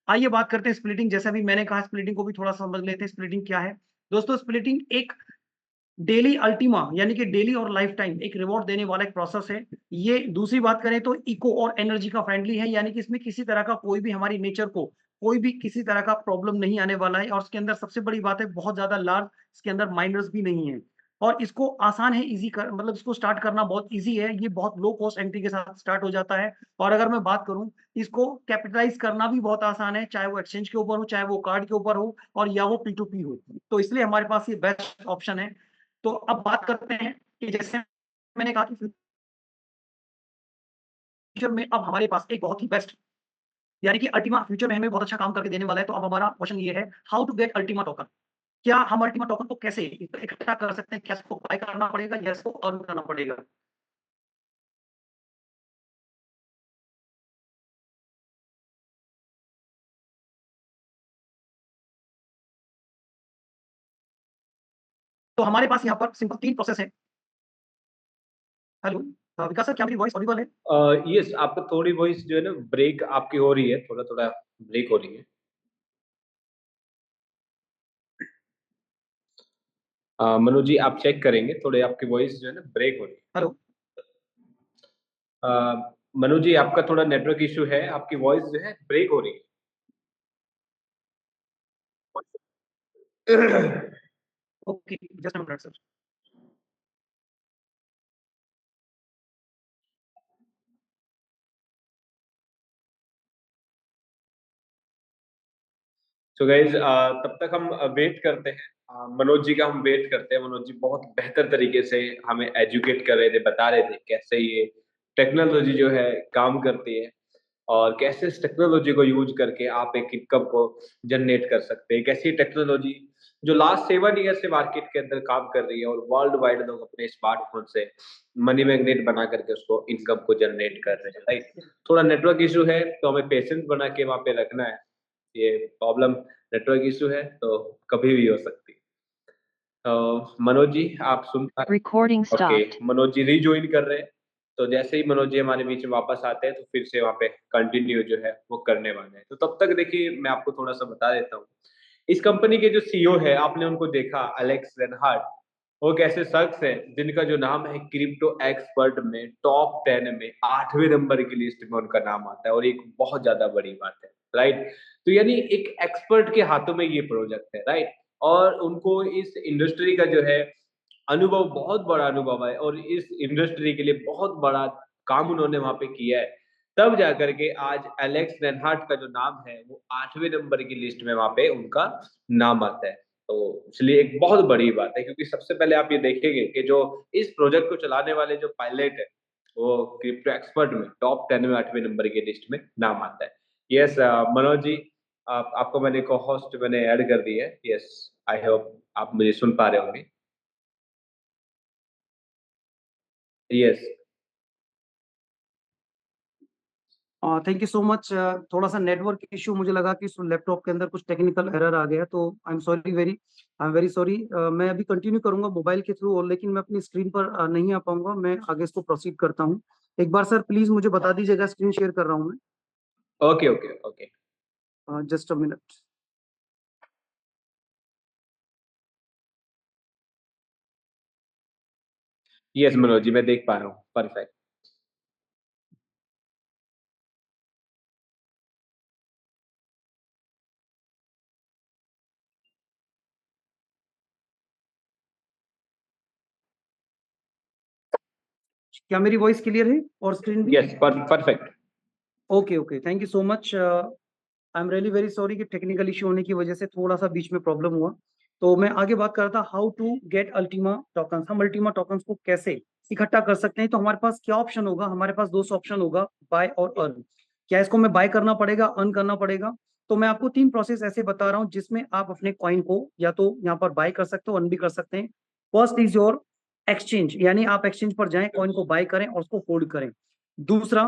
आइए बात करते हैं स्प्लिटिंग। जैसा भी मैंने कहा स्प्लिटिंग को भी थोड़ा समझ लेते हैं स्प्लिटिंग क्या है। दोस्तों स्प्लिटिंग एक डेली अल्टीमा यानी कि डेली और लाइफ टाइम एक रिवॉर्ड देने वाला एक प्रोसेस है। ये दूसरी बात करें तो इको और एनर्जी का फ्रेंडली है, यानी कि इसमें किसी तरह का कोई भी हमारी नेचर को कोई भी किसी तरह का प्रॉब्लम नहीं आने वाला है और इसके अंदर सबसे बड़ी बात है बहुत ज़्यादा लार्ज इसके अंदर माइनर्स भी नहीं है। और इसको आसान है ईज़ी कर मतलब इसको स्टार्ट करना बहुत ईज़ी है। ये बहुत लो कॉस्ट एंट्री के साथ स्टार्ट हो जाता है और अगर मैं बात करूँ इसको कैपिटलाइज़ करना भी बहुत आसान है, चाहे वो एक्सचेंज के ऊपर हो, चाहे वो कार्ड के ऊपर हो और या वो P2P हो। तो इसलिए हमारे पास ये बेस्ट ऑप्शन है। तो अब बात करते हैं कि जैसे मैंने कहा कि फ्यूचर में अब हमारे पास एक बहुत ही बेस्ट यानी कि अल्टीमा फ्यूचर में हमें बहुत अच्छा काम करके देने वाला है। तो अब हमारा क्वेश्चन ये है, how to get Ultima token? क्या हम अल्टीमा टोकन को कैसे इकट्ठा कर सकते हैं? क्या इसको बाय करना पड़ेगा या इसको अर्न करना पड़ेगा? तो हमारे पास यहाँ पर सिंपल 3 प्रोसेस है। हेलो विकास सर क्या मेरी वॉइस ऑडिबल है? यस, आपका थोड़ी वॉइस जो है ना ब्रेक आपकी हो रही है, थोड़ा-थोड़ा ब्रेक हो रही है। मनोज जी आप चेक करेंगे, थोड़े आपकी वॉइस जो है ना ब्रेक हो रही है। हेलो अ, मनोज जी आपका थोड़ा नेटवर्क इश्यू है, आपकी वॉइस जो है ब्रेक हो रही है। Okay, just a minute, sir. So guys तब तक हम वेट करते हैं, मनोज जी का हम वेट करते हैं। मनोज जी बहुत बेहतर तरीके से हमें एजुकेट कर रहे थे, बता रहे थे कैसे ये टेक्नोलॉजी जो है काम करती है और कैसे इस टेक्नोलॉजी को यूज करके आप एक इनकम को जनरेट कर सकते हैं। कैसी टेक्नोलॉजी जो लास्ट 7 ईयर से मार्केट के अंदर काम कर रही है और वर्ल्ड वाइड लोग अपने स्मार्टफोन से मनी मैग्नेट बना करके उसको इनकम को जनरेट कर रहे हैं, राइट। थोड़ा नेटवर्क इशू है तो हमें पेशेंस बना के वहां पे रखना है। ये प्रॉब्लम नेटवर्क इशू है तो कभी भी हो सकती है। तो मनोज जी आप सुन पा Recording okay, stopped. Manoj ji rejoin कर रहे हैं। तो जैसे ही मनोज जी हमारे बीच में वापस आते हैं तो फिर से वहाँ पे कंटिन्यू जो है वो करने वाले हैं। तो तब तक देखिए मैं आपको थोड़ा सा बता देता हूँ। इस कंपनी के जो सीईओ है आपने उनको देखा, एलेक्स रेनहार्ट। वो कैसे शख्स है जिनका जो नाम है क्रिप्टो एक्सपर्ट में टॉप 10 में 8वें नंबर की लिस्ट में उनका नाम आता है, और एक बहुत ज्यादा बड़ी बात है, राइट। तो यानी एक एक्सपर्ट के हाथों में ये प्रोजेक्ट है, राइट। और उनको इस इंडस्ट्री का जो है अनुभव, बहुत बड़ा अनुभव है और इस इंडस्ट्री के लिए बहुत बड़ा काम उन्होंने वहां पे किया है। तब जाकर के आज एलेक्स रेनहार्ट का जो नाम है वो 8वें नंबर की लिस्ट में वहां पे उनका नाम आता है। तो इसलिए एक बहुत बड़ी बात है, क्योंकि सबसे पहले आप ये देखेंगे कि जो इस प्रोजेक्ट को चलाने वाले जो पायलट है वो क्रिप्टो एक्सपर्ट में टॉप 10 में 8वें नंबर की लिस्ट में नाम आता है। यस मनोज जी, आपको मैंने को होस्ट मैंने ऐड कर दिया है। यस, आई होप आप मुझे सुन पा रहे होंगे। Yes. Thank you so much. थोड़ा सा नेटवर्क इशू, मुझे लगा कि लैपटॉप के अंदर कुछ टेक्निकल एरर आ गया, तो आई एम वेरी सॉरी। मैं अभी कंटिन्यू करूंगा मोबाइल के थ्रू, और लेकिन मैं अपनी स्क्रीन पर नहीं आ पाऊंगा। मैं आगे इसको प्रोसीड करता हूँ। एक बार सर प्लीज मुझे बता दीजिएगा, स्क्रीन शेयर कर रहा हूँ ओके ओके ओके। मैं, just a minute. Yes Manoj ji, मैं देख पा रहा हूँ, परफेक्ट। क्या मेरी वॉइस क्लियर है और स्क्रीन भी? Yes, perfect. Okay okay, thank you so much. I am really very sorry कि टेक्निकल इशू होने की वजह से थोड़ा सा बीच में प्रॉब्लम हुआ। तो मैं आगे बात कर रहा था, how to get Ultima tokens. हम अल्टीमा टोकन्स को कैसे इकट्ठा कर सकते हैं? तो हमारे पास क्या ऑप्शन होगा? हमारे पास दो ऑप्शन होगा, बाय और अर्न। क्या इसको मैं बाय करना पड़ेगा, अर्न करना पड़ेगा? तो मैं आपको तीन प्रोसेस ऐसे बता रहा हूँ जिसमें आप अपने कॉइन को या तो यहाँ पर बाय कर सकते हो, अर्न भी कर सकते हैं। फर्स्ट इज योर एक्सचेंज, यानी आप एक्सचेंज पर जाएं, कॉइन को बाय करें और उसको होल्ड करें। दूसरा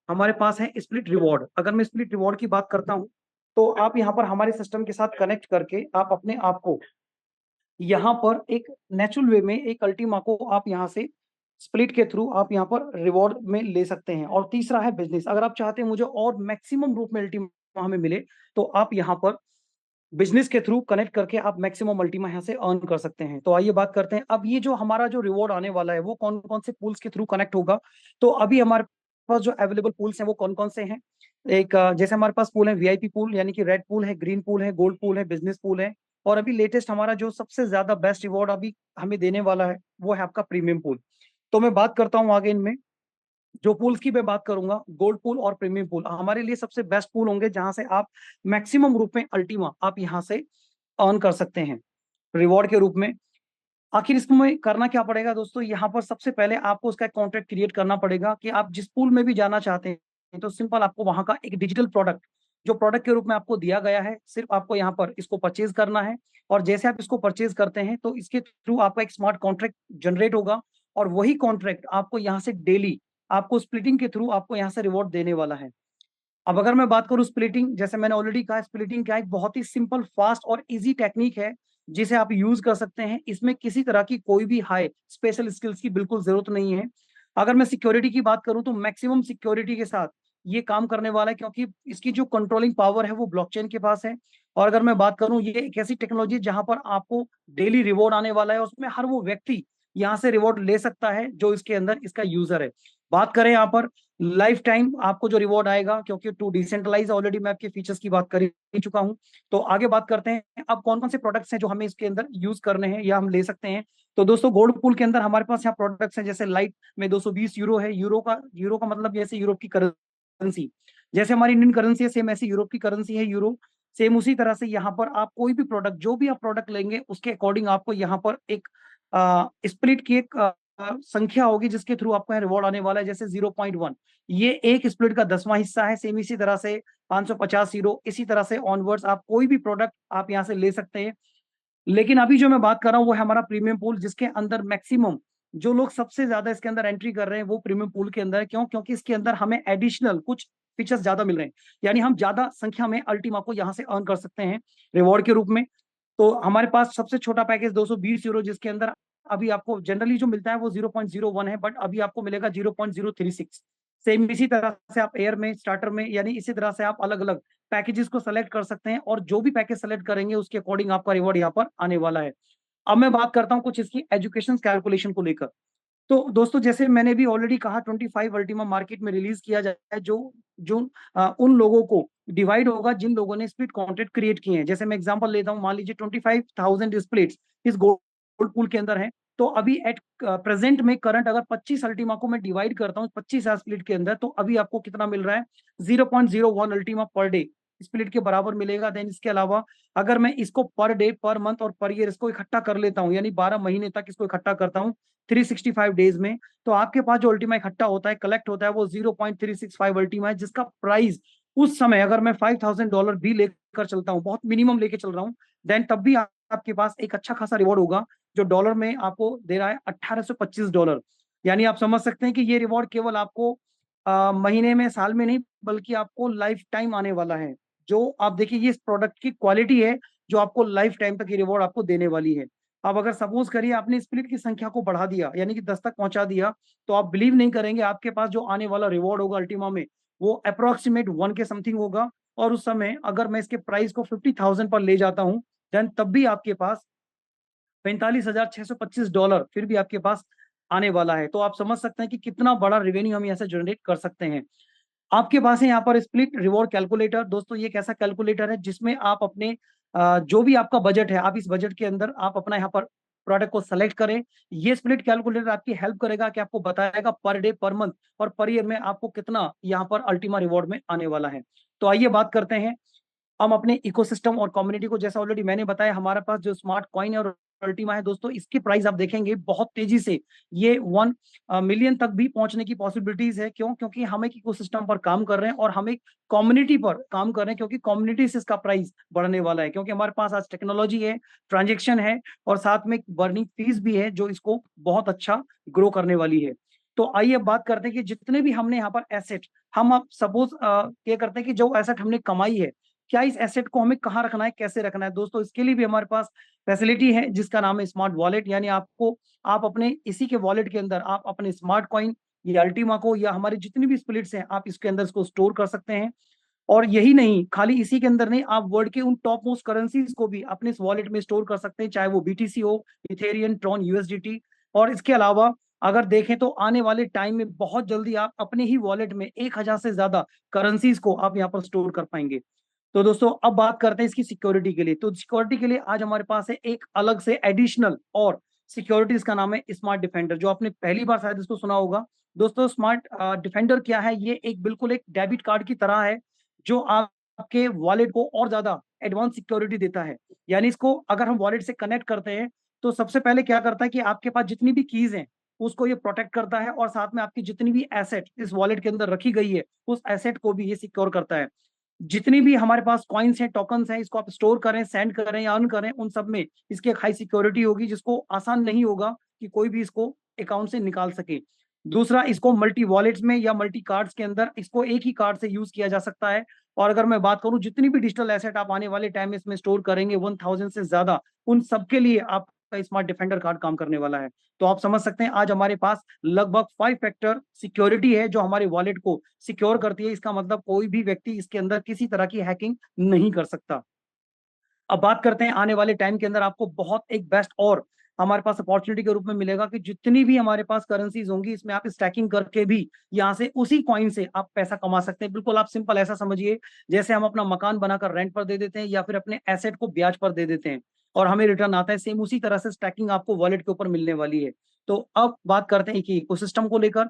हमारे पास है स्प्लिट रिवॉर्ड। अगर मैं स्प्लिट रिवॉर्ड की बात करता हूँ, तो आप यहाँ पर हमारे सिस्टम के साथ कनेक्ट करके आप अपने आप को यहाँ पर एक नेचुरल वे में एक अल्टीमा को आप यहाँ से स्प्लिट के थ्रू आप यहाँ पर रिवॉर्ड में ले सकते हैं। और तीसरा है बिजनेस। अगर आप चाहते हैं मुझे और मैक्सिमम रूप में अल्टीमा हमें मिले, तो आप यहाँ पर बिजनेस के थ्रू कनेक्ट करके आप मैक्सिमम अल्टीमा यहाँ से अर्न कर सकते हैं। तो आइए बात करते हैं, अब ये जो हमारा जो रिवॉर्ड आने वाला है वो कौन कौन से पूल्स के थ्रू कनेक्ट होगा। तो अभी हमारे पास जो अवेलेबल पूल्स हैं वो कौन कौन से हैं? एक जैसे हमारे पास पूल है वीआईपी पूल, यानी कि रेड पूल है, ग्रीन पूल है, गोल्ड पूल है, बिजनेस पूल है। और अभी लेटेस्ट हमारा जो सबसे ज्यादा बेस्ट रिवॉर्ड अभी हमें देने वाला है वो है आपका प्रीमियम पूल। तो मैं बात करता हूँ आगे इनमें। जो पूल्स की मैं बात करूंगा, गोल्ड पूल और प्रीमियम पूल हमारे लिए सबसे बेस्ट पूल होंगे, जहां से आप मैक्सिमम रूप में अल्टीमा आप यहां से अर्न कर सकते हैं रिवॉर्ड के रूप में। आखिर इसमें करना क्या पड़ेगा दोस्तों? यहाँ पर सबसे पहले आपको उसका कॉन्ट्रैक्ट क्रिएट करना पड़ेगा कि आप जिस पूल में भी जाना चाहते हैं। तो सिंपल आपको वहां का एक डिजिटल प्रोडक्ट जो प्रोडक्ट के रूप में आपको दिया गया है, सिर्फ आपको यहाँ पर इसको परचेज करना है। और जैसे आप इसको परचेज करते हैं तो इसके थ्रू आपका एक स्मार्ट कॉन्ट्रैक्ट जनरेट होगा, और वही कॉन्ट्रैक्ट आपको यहाँ से डेली आपको स्प्लिटिंग के थ्रू आपको यहाँ से रिवॉर्ड देने वाला है। अब अगर मैं बात करूं स्प्लिटिंग, जैसे मैंने ऑलरेडी कहा, स्प्लिटिंग क्या एक बहुत ही सिंपल, फास्ट और इजी टेक्निक है जिसे आप यूज कर सकते हैं। इसमें किसी तरह की कोई भी हाई स्पेशल स्किल्स की बिल्कुल जरूरत नहीं है। अगर मैं सिक्योरिटी की बात करूं तो मैक्सिमम सिक्योरिटी के साथ ये काम करने वाला है, क्योंकि इसकी जो कंट्रोलिंग पावर है वो ब्लॉकचेन के पास है। और अगर मैं बात करूं, ये एक ऐसी टेक्नोलॉजी जहां पर आपको डेली रिवॉर्ड आने वाला है, उसमें हर वो व्यक्ति यहाँ से रिवॉर्ड ले सकता है जो इसके अंदर इसका यूजर है। बात करें यहाँ पर लाइफ टाइम आपको जो रिवॉर्ड आएगा, क्योंकि टू डिसेंट्रलाइज ऑलरेडी मैं आपके फीचर्स की बात कर ही चुका हूँ। तो आगे बात करते हैं अब कौन कौन से प्रोडक्ट्स हैं जो हमें इसके अंदर यूज करने हैं या हम ले सकते हैं। तो दोस्तों गोल्ड पूल के अंदर हमारे पास यहाँ प्रोडक्ट्स हैं, जैसे लाइट में 220 यूरो है। यूरो का मतलब जैसे यूरोप की करेंसी, जैसे हमारी इंडियन करेंसी है सेम ऐसी यूरोप की करेंसी है यूरो। सेम उसी तरह से यहाँ पर आप कोई भी प्रोडक्ट, जो भी आप प्रोडक्ट लेंगे उसके अकॉर्डिंग आपको यहाँ पर एक स्प्लिट की एक संख्या होगी जिसके थ्रू आपको यहाँ रिवॉर्ड आने वाला है। जैसे 0.1 ये एक स्प्लिट का 10वां हिस्सा है। सेम इसी तरह से 550 यूरो, इसी तरह से ऑनवर्ड्स आप कोई भी प्रोडक्ट आप यहाँ से ले सकते हैं। लेकिन अभी जो मैं बात कर रहा हूँ वो है हमारा प्रीमियम पूल, जिसके अंदर मैक्सिमम जो लोग सबसे ज्यादा इसके अंदर एंट्री कर रहे हैं वो प्रीमियम पूल के अंदर है। क्यों? क्योंकि इसके अंदर हमें एडिशनल कुछ फीचर्स ज्यादा मिल रहे हैं, यानी हम ज्यादा संख्या में अल्टीमा को यहाँ से अर्न कर सकते हैं रिवॉर्ड के रूप में। तो हमारे पास सबसे छोटा पैकेज 220 यूरो, जिसके अंदर अभी आपको जनरली जो मिलता है वो 0.01 है, बट अभी आपको मिलेगा 0.036। सेम इसी तरह से आप एयर में, स्टार्टर में, यानी इसी तरह से आप अलग अलग पैकेजेस को सेलेक्ट कर सकते हैं और जो भी पैकेज सेलेक्ट करेंगे उसके अकॉर्डिंग आपका रिवॉर्ड यहाँ पर आने वाला है। अब मैं बात करता हूँ कुछ इसकी एजुकेशन कैलकुलेशन को लेकर। तो दोस्तों जैसे मैंने भी ऑलरेडी कहा 25 अल्टीमा मार्केट में रिलीज किया जाए, जो जो उन लोगों को डिवाइड होगा जिन लोगों ने स्प्लिट कॉन्ट्रैक्ट क्रिएट किए हैं। जैसे मैं एग्जांपल लेता हूं, मान लीजिए 25,000 स्प्लिट्स इस गोल्ड पूल के अंदर है। तो अभी एट प्रेजेंट में करंट अगर 25 अल्टीमा को मैं डिवाइड करता हूँ 25 स्प्लिट के अंदर, तो अभी आपको कितना मिल रहा है? 0.01 अल्टीमा पर डे स्प्लिट के बराबर मिलेगा। देन इसके अलावा अगर मैं इसको पर डे, पर मंथ और पर ईयर इसको इकट्ठा कर लेता हूँ, यानी 12 महीने तक इसको इकट्ठा करता हूँ 365 डेज में, तो आपके पास जो अल्टीमा इकट्ठा होता है, कलेक्ट होता है, वो 0.365 अल्टीमा है, जिसका प्राइस उस समय अगर मैं $5,000 भी लेकर चलता हूँ, बहुत मिनिमम लेके चल रहा हूँ, देन तब भी आपके पास एक अच्छा खासा रिवॉर्ड होगा जो डॉलर में आपको दे रहा है $1825। यानी आप समझ सकते हैं कि ये रिवॉर्ड केवल आपको महीने में, साल में नहीं, बल्कि आपको लाइफ टाइम आने वाला है। जो आप देखिए ये इस प्रोडक्ट की क्वालिटी है जो आपको लाइफ टाइम तक ये रिवॉर्ड आपको देने वाली है। अब अगर सपोज करिए आपने स्प्लिट की संख्या को बढ़ा दिया, यानी कि 10 तक पहुंचा दिया, तो आप बिलीव नहीं करेंगे आपके पास जो आने वाला रिवॉर्ड होगा अल्टीमा में वो अप्रोक्सीमेट 1 के समथिंग होगा। और उस समय अगर मैं इसके प्राइस को 50,000 पर ले जाता हूं, देन तब भी आपके पास $45,625 फिर भी आपके पास आने वाला है। तो आप समझ सकते हैं कि कितना बड़ा रेवेन्यू हम यहाँ से जनरेट कर सकते हैं। आपके पास है यहाँ पर स्प्लिट रिवॉर्ड कैलकुलेटर। दोस्तों ये एक ऐसा कैलकुलेटर है जिसमें आप अपने जो भी आपका बजट है, आप इस बजट के अंदर आप अपना यहाँ पर प्रोडक्ट को सेलेक्ट करें। ये स्प्लिट कैलकुलेटर आपकी हेल्प करेगा कि आपको बताएगा पर डे, पर मंथ और पर ईयर में आपको कितना यहाँ पर अल्टीमा रिवॉर्ड में आने वाला है। तो आइए बात करते हैं हम अपने इकोसिस्टम और कम्युनिटी को। जैसा ऑलरेडी मैंने बताया, हमारे पास जो स्मार्ट कॉइन और अल्टीमा है दोस्तों, इसकी प्राइस आप देखेंगे बहुत तेजी से ये 1 मिलियन तक भी पहुंचने की पॉसिबिलिटीज है। क्यों? क्योंकि हम एक इकोसिस्टम पर काम कर रहे हैं और हम एक कम्युनिटी पर काम कर रहे हैं, क्योंकि कम्युनिटी से इसका प्राइस बढ़ने वाला है। क्योंकि हमारे पास आज टेक्नोलॉजी है, ट्रांजेक्शन है और साथ में बर्निंग फीस भी है जो इसको बहुत अच्छा ग्रो करने वाली है। तो आइए अब बात करते हैं कि जितने भी हमने यहाँ पर एसेट, हम अब सपोज क्या करते हैं कि जो एसेट हमने कमाई है, क्या इस एसेट को हमें कहाँ रखना है, कैसे रखना है। दोस्तों इसके लिए भी हमारे पास फैसिलिटी है जिसका नाम है स्मार्ट वॉलेट। यानी आप अपने इसी के वॉलेट के अंदर आप अपने स्मार्ट कॉइन या अल्टीमा को या हमारी जितनी भी स्प्लिट्स हैं आप इसके अंदर इसको स्टोर कर सकते हैं। और यही नहीं, खाली इसी के अंदर नहीं, आप वर्ल्ड के उन टॉप मोस्ट करेंसीज को भी अपने इस वॉलेट में स्टोर कर सकते हैं, चाहे वो बीटीसी हो, इथेरियम, ट्रॉन, यूएसडीटी। और इसके अलावा अगर देखें तो आने वाले टाइम में बहुत जल्दी आप अपने ही वॉलेट में 1,000 से ज्यादा करेंसीज को आप यहाँ पर स्टोर कर पाएंगे। तो दोस्तों अब बात करते हैं इसकी सिक्योरिटी के लिए। तो सिक्योरिटी के लिए आज हमारे पास है एक अलग से एडिशनल और सिक्योरिटी, इसका नाम है स्मार्ट डिफेंडर, जो आपने पहली बार शायद इसको सुना होगा। दोस्तों स्मार्ट डिफेंडर क्या है? ये एक बिल्कुल एक डेबिट कार्ड की तरह है जो आपके वॉलेट को और ज्यादा एडवांस सिक्योरिटी देता है। यानी इसको अगर हम वॉलेट से कनेक्ट करते हैं तो सबसे पहले क्या करता है कि आपके पास जितनी भी कीज हैं उसको ये प्रोटेक्ट करता है और साथ में आपकी जितनी भी एसेट इस वॉलेट के अंदर रखी गई है उस एसेट को भी ये सिक्योर करता है। जितनी भी हमारे पास कॉइन्स हैं, टोकन्स हैं, इसको आप स्टोर करें, सेंड करें या अर्न करें, उन सब में इसकी एक हाई सिक्योरिटी होगी जिसको आसान नहीं होगा कि कोई भी इसको अकाउंट से निकाल सके। दूसरा, इसको मल्टी वॉलेट्स में या मल्टी कार्ड्स के अंदर इसको एक ही कार्ड से यूज किया जा सकता है। और अगर मैं बात करूं जितनी भी डिजिटल एसेट आप आने वाले टाइम में इसमें स्टोर करेंगे 1,000 से ज्यादा, उन सबके लिए आपका स्मार्ट डिफेंडर कार्ड काम करने वाला है। तो आप समझ सकते हैं आज हमारे पास लगभग 5 फैक्टर सिक्योरिटी है जो हमारे वॉलेट को सिक्योर करती है। इसका मतलब कोई भी व्यक्ति इसके अंदर किसी तरह की हैकिंग नहीं कर सकता। अब बात करते हैं आने वाले टाइम के अंदर आपको बहुत एक बेस्ट और हमारे पास अपॉर्चुनिटी के रूप में मिलेगा कि जितनी भी हमारे पास करेंसीज होंगी इसमें आप स्टैकिंग करके भी यहाँ से उसी कॉइन से आप पैसा कमा सकते हैं। बिल्कुल आप सिंपल ऐसा समझिए जैसे हम अपना मकान बनाकर रेंट पर दे देते हैं या फिर अपने एसेट को ब्याज पर दे देते हैं और हमें रिटर्न आता है, सेम उसी तरह से स्टैकिंग आपको वॉलेट के ऊपर मिलने वाली है। तो अब बात करते हैं कि इकोसिस्टम को लेकर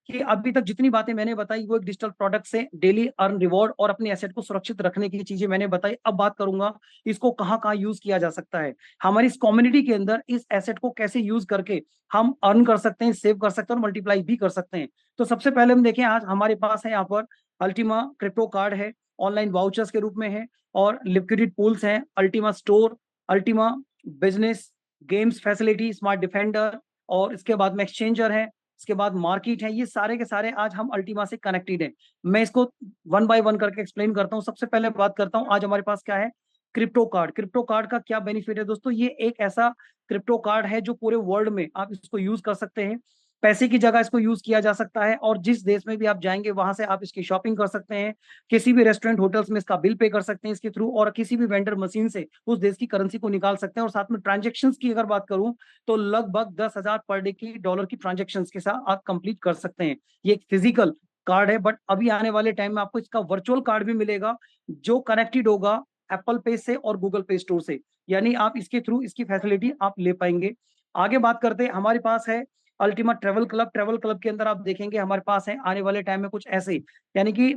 कि अभी तक जितनी बातें मैंने बताई वो एक डिजिटल प्रोडक्ट से डेली अर्न रिवॉर्ड और अपने एसेट को सुरक्षित रखने की चीजें मैंने बताई। अब बात करूंगा इसको कहाँ कहाँ यूज किया जा सकता है, हमारी इस कम्युनिटी के अंदर इस एसेट को कैसे यूज करके हम अर्न कर सकते हैं, सेव कर सकते हैं और मल्टीप्लाई भी कर सकते हैं। तो सबसे पहले हम देखें, आज हमारे पास है यहाँ पर अल्टीमा क्रिप्टो कार्ड है, ऑनलाइन वाउचर्स के रूप में है और लिक्विडिटी पूल्स हैं, Ultima store, Ultima business, games facility, smart defender और इसके बाद में एक्सचेंजर है, इसके बाद मार्केट है। ये सारे के सारे आज हम अल्टीमा से कनेक्टेड है। मैं इसको वन बाय वन करके एक्सप्लेन करता हूँ। सबसे पहले बात करता हूँ आज हमारे पास क्या है, क्रिप्टो कार्ड। क्रिप्टो कार्ड का क्या बेनिफिट है दोस्तों, ये एक ऐसा क्रिप्टो कार्ड है जो पूरे वर्ल्ड में आप इसको यूज कर सकते हैं, पैसे की जगह इसको यूज किया जा सकता है और जिस देश में भी आप जाएंगे वहां से आप इसकी शॉपिंग कर सकते हैं, किसी भी रेस्टोरेंट होटल्स में इसका बिल पे कर सकते हैं इसके थ्रू और किसी भी वेंडर मशीन से उस देश की करेंसी को निकाल सकते हैं। और साथ में ट्रांजेक्शन्स की अगर बात करूं तो लगभग 10,000 पर डे की डॉलर की ट्रांजेक्शन्स के साथ आप कंप्लीट कर सकते हैं। ये एक फिजिकल कार्ड है, बट अभी आने वाले टाइम में आपको इसका वर्चुअल कार्ड भी मिलेगा जो कनेक्टेड होगा एप्पल पे से और गूगल पे स्टोर से, यानी आप इसके थ्रू इसकी फैसिलिटी आप ले पाएंगे। आगे बात करते हैं, हमारे पास है Ultima travel club. Travel club के अंदर आप देखेंगे हमारे पास है आने वाले टाइम में कुछ ऐसे, यानी कि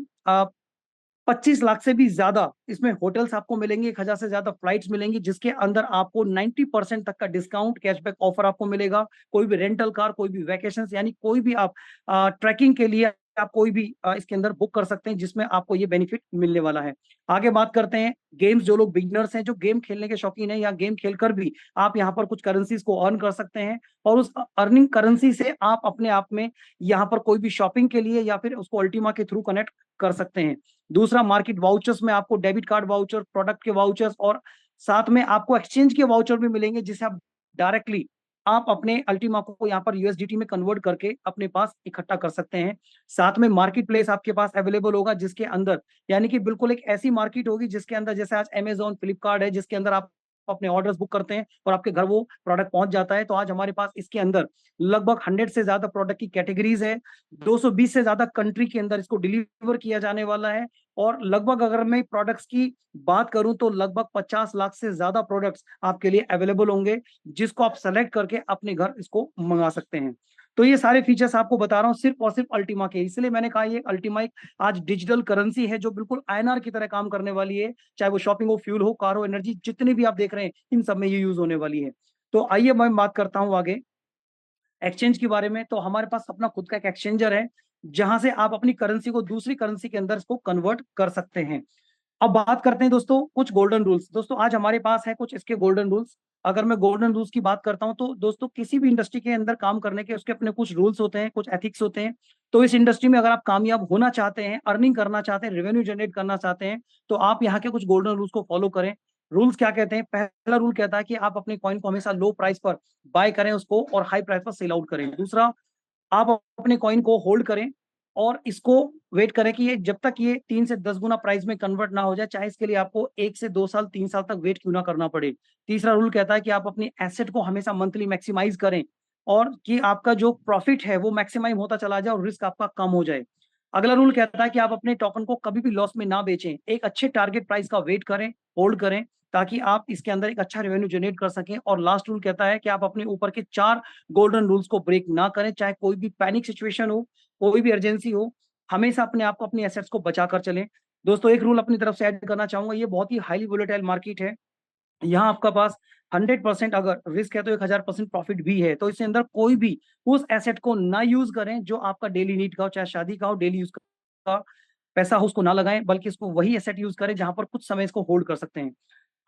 25 लाख से भी ज्यादा इसमें होटल्स आपको मिलेंगे, 1,000 से ज्यादा फ्लाइट्स मिलेंगी जिसके अंदर आपको 90% तक का डिस्काउंट कैशबैक ऑफर आपको मिलेगा। कोई भी रेंटल कार, कोई भी वैकेशन, यानी कोई भी आप ट्रैकिंग के लिए आप कोई भी इसके अंदर बुक कर सकते हैं जिसमें आपको ये बेनिफिट मिलने वाला है। आगे बात करते हैं गेम्स। जो लोग बिगनर्स हैं, जो गेम खेलने के शौकीन है या गेम खेलकर भी आप यहाँ पर कुछ करेंसीज को अर्न कर सकते हैं और उस अर्निंग करेंसी से आप अपने आप में यहाँ पर कोई भी शॉपिंग के लिए या फिर उसको अल्टीमा के थ्रू कनेक्ट कर सकते हैं। दूसरा, मार्केट वाउचर्स में आपको डेबिट कार्ड वाउचर, प्रोडक्ट के वाउचर्स और साथ में आपको एक्सचेंज के वाउचर भी मिलेंगे जिसे आप डायरेक्टली आप अपने अल्टीमा को यहाँ पर यूएसडीटी में कन्वर्ट करके अपने पास इकट्ठा कर सकते हैं। साथ में मार्केट प्लेस आपके पास अवेलेबल होगा जिसके अंदर, यानी कि बिल्कुल एक ऐसी मार्केट होगी जिसके अंदर जैसे आज अमेजॉन, फ्लिपकार्ट है जिसके अंदर आप अपने ऑर्डर्स बुक करते हैं और आपके घर वो प्रोडक्ट पहुंच जाता है। तो आज हमारे पास इसके अंदर लगभग 100 से ज्यादा प्रोडक्ट की कैटेगरीज है, 220 से ज्यादा कंट्री के अंदर इसको डिलीवर किया जाने वाला है और लगभग अगर मैं प्रोडक्ट्स की बात करूं तो लगभग 50 लाख से ज्यादा प्रोडक्ट्स आपके लिए अवेलेबल होंगे जिसको आप सेलेक्ट करके अपने घर इसको मंगा सकते हैं। तो ये सारे फीचर्स आपको बता रहा हूँ सिर्फ और सिर्फ अल्टीमा के, इसलिए मैंने कहा ये अल्टीमा एक आज डिजिटल करेंसी है जो बिल्कुल आईएनआर की तरह काम करने वाली है, चाहे वो शॉपिंग हो, फ्यूल हो, कार हो, एनर्जी, जितने भी आप देख रहे हैं इन सब में ये यूज होने वाली है। तो आइए मैं बात करता हूँ आगे एक्सचेंज के बारे में। तो हमारे पास अपना खुद का एक एक्सचेंजर है जहां से आप अपनी करेंसी को दूसरी करेंसी के अंदर इसको कन्वर्ट कर सकते हैं। अब बात करते हैं दोस्तों कुछ गोल्डन रूल्स। दोस्तों आज हमारे पास है कुछ इसके गोल्डन रूल्स। अगर मैं गोल्डन रूल्स की बात करता हूं तो दोस्तों किसी भी इंडस्ट्री के अंदर काम करने के उसके अपने कुछ रूल्स होते हैं, कुछ एथिक्स होते हैं। तो इस इंडस्ट्री में अगर आप कामयाब होना चाहते हैं, अर्निंग करना चाहते हैं, रेवेन्यू जनरेट करना चाहते हैं तो आप यहाँ के कुछ गोल्डन रूल्स को फॉलो करें। रूल्स क्या कहते हैं, पहला रूल कहता है कि आप अपने कॉइन को हमेशा लो प्राइस पर बाय करें उसको और हाई प्राइस पर सेल आउट करें। दूसरा, आप अपने कॉइन को होल्ड करें और इसको वेट करें कि ये जब तक ये 3 से 10 गुना प्राइस में कन्वर्ट ना हो जाए, चाहे इसके लिए आपको 1 से 2 साल 3 साल तक वेट क्यों ना करना पड़े। तीसरा रूल कहता है कि आप अपनी एसेट को हमेशा मंथली मैक्सिमाइज करें और कि आपका जो प्रॉफिट है वो मैक्सिमाइज होता चला जाए और रिस्क आपका कम हो जाए। अगला रूल कहता है कि आप अपने टोकन को कभी भी लॉस में ना बेचें, एक अच्छे टारगेट प्राइस का वेट करें, होल्ड करें ताकि आप इसके अंदर एक अच्छा रेवेन्यू जनरेट कर सकें। और लास्ट रूल कहता है कि आप अपने ऊपर के 4 गोल्डन रूल्स को ब्रेक ना करें, चाहे कोई भी पैनिक सिचुएशन हो, कोई भी अर्जेंसी हो, हमेशा अपने आप को, अपनी एसेट्स को बचा कर चलें। दोस्तों एक रूल अपनी तरफ से ऐड करना चाहूंगा, ये बहुत ही हाईली वोलेटाइल मार्केट है, यहाँ आपका पास 100% अगर रिस्क है तो 1000% प्रॉफिट भी है। तो इसके अंदर कोई भी उस एसेट को ना यूज करें जो आपका डेली नीड का हो, चाहे शादी का हो, डेली यूज का पैसा हो, उसको ना लगाएं, बल्कि इसको वही एसेट यूज करें जहां पर कुछ समय इसको होल्ड कर सकते हैं।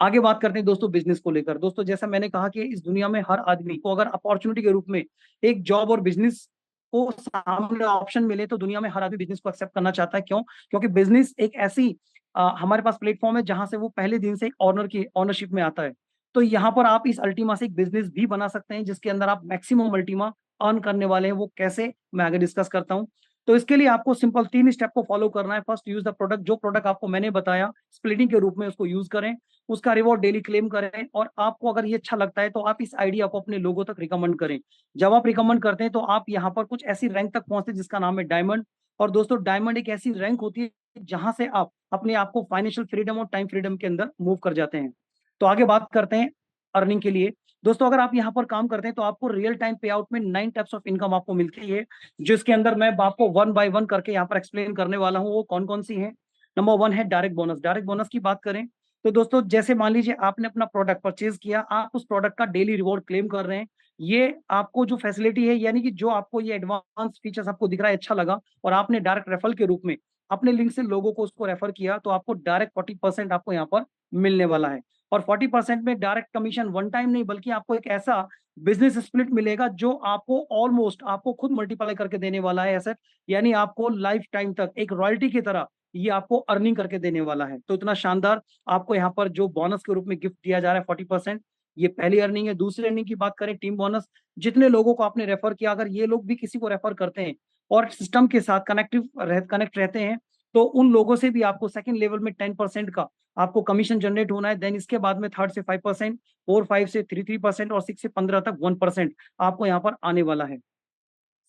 आगे बात करते हैं दोस्तों बिजनेस को लेकर। दोस्तों जैसा मैंने कहा कि इस दुनिया में हर आदमी को अगर अपॉर्चुनिटी के रूप में एक जॉब और बिजनेस को सामने ऑप्शन मिले तो दुनिया में हर आदमी बिजनेस को एक्सेप्ट करना चाहता है। क्यों? क्योंकि बिजनेस एक ऐसी हमारे पास प्लेटफॉर्म है जहां से वो पहले दिन से एक ऑनर की ऑनरशिप में आता है। तो यहाँ पर आप इस अल्टीमा से एक बिजनेस भी बना सकते हैं जिसके अंदर आप मैक्सिमम अल्टीमा अर्न करने वाले हैं। वो कैसे, मैं आगे डिस्कस करता हूँ। तो इसके लिए आपको सिंपल 3 स्टेप को फॉलो करना है। फर्स्ट, यूज द प्रोडक्ट, जो प्रोडक्ट आपको मैंने बताया स्प्लिटिंग के रूप में उसको यूज करें, उसका रिवॉर्ड डेली क्लेम करें, और आपको अगर ये अच्छा लगता है तो आप इस आइडिया को अपने लोगों तक रिकमेंड करें। जब आप रिकमेंड करते हैं तो आप यहाँ पर कुछ ऐसी रैंक तक पहुंचते हैं जिसका नाम है डायमंड। और दोस्तों, डायमंड एक ऐसी रैंक होती है जहां से आप अपने आप को फाइनेंशियल फ्रीडम और टाइम फ्रीडम के अंदर मूव कर जाते हैं। तो आगे बात करते हैं अर्निंग के लिए। दोस्तों, अगर आप यहाँ पर काम करते हैं तो आपको रियल टाइम पे आउट में 9 टाइप्स ऑफ इनकम आपको मिलती है, जिसके अंदर मैं आपको वन बाय वन करके यहाँ पर एक्सप्लेन करने वाला हूँ वो कौन कौन सी है। नंबर 1 है डायरेक्ट बोनस। डायरेक्ट बोनस की बात करें तो दोस्तों, जैसे मान लीजिए आपने अपना प्रोडक्ट परचेज किया, आप उस प्रोडक्ट का डेली रिवॉर्ड क्लेम कर रहे हैं। ये आपको जो फैसिलिटी है, यानी कि जो आपको ये एडवांस फीचर्स आपको दिख रहा है अच्छा लगा, और आपने डायरेक्ट रेफरल के रूप में अपने लिंक से लोगों को उसको रेफर किया, तो आपको डायरेक्ट 40% आपको यहाँ पर मिलने वाला है। और 40% में डायरेक्ट कमीशन वन टाइम नहीं, बल्कि आपको एक ऐसा बिजनेस स्प्लिट मिलेगा जो आपको ऑलमोस्ट आपको खुद मल्टीप्लाई करके देने वाला है एसेट, यानी आपको लाइफ टाइम तक एक रॉयल्टी की तरह ये आपको अर्निंग करके देने वाला है। तो इतना शानदार आपको यहाँ पर जो बोनस के रूप में गिफ्ट दिया जा रहा है 40%, ये पहली अर्निंग है। दूसरी अर्निंग की बात करें, टीम बोनस। जितने लोगों को आपने रेफर किया, अगर ये लोग भी किसी को रेफर करते हैं और सिस्टम के साथ कनेक्ट रहते हैं, तो उन लोगों से भी आपको सेकंड लेवल में 10% का आपको कमीशन जनरेट होना है। देन इसके बाद में थर्ड से 5%, 4-5 से 3% और 6 से 15 तक 1% आपको यहाँ पर आने वाला है।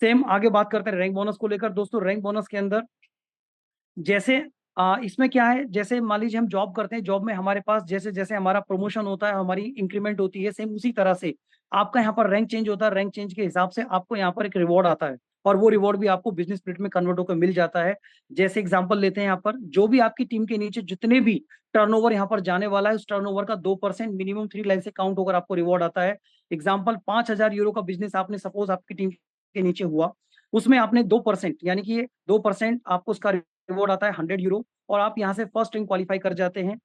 सेम आगे बात करते हैं रैंक बोनस को लेकर। दोस्तों, रैंक बोनस के अंदर जैसे इसमें क्या है, जैसे मान लीजिए हम जॉब करते हैं, जॉब में हमारे पास जैसे जैसे हमारा प्रमोशन होता है, हमारी इंक्रीमेंट होती है, सेम उसी तरह से आपका यहाँ पर रैंक चेंज होता है। रैंक चेंज के हिसाब से आपको यहाँ पर एक रिवॉर्ड आता है, और वो रिवॉर्ड भी आपको बिजनेस स्पिरिट में कन्वर्ट होकर मिल जाता है। जैसे एग्जांपल लेते हैं, यहाँ पर जो भी आपकी टीम के नीचे जितने भी टर्नओवर यहाँ पर जाने वाला है, उस टर्नओवर का 2% मिनिमम 3 लाइन से काउंट होकर आपको रिवॉर्ड आता है। एग्जाम्पल, 5,000 यूरो का बिजनेस आपने सपोज आपकी टीम के नीचे हुआ, उसमें आपने 2%, यानी कि ये 2% आपको उसका रिवॉर्ड आता है 100 यूरो, और आप यहाँ से फर्स्ट रैंक क्वालिफाई कर जाते हैं।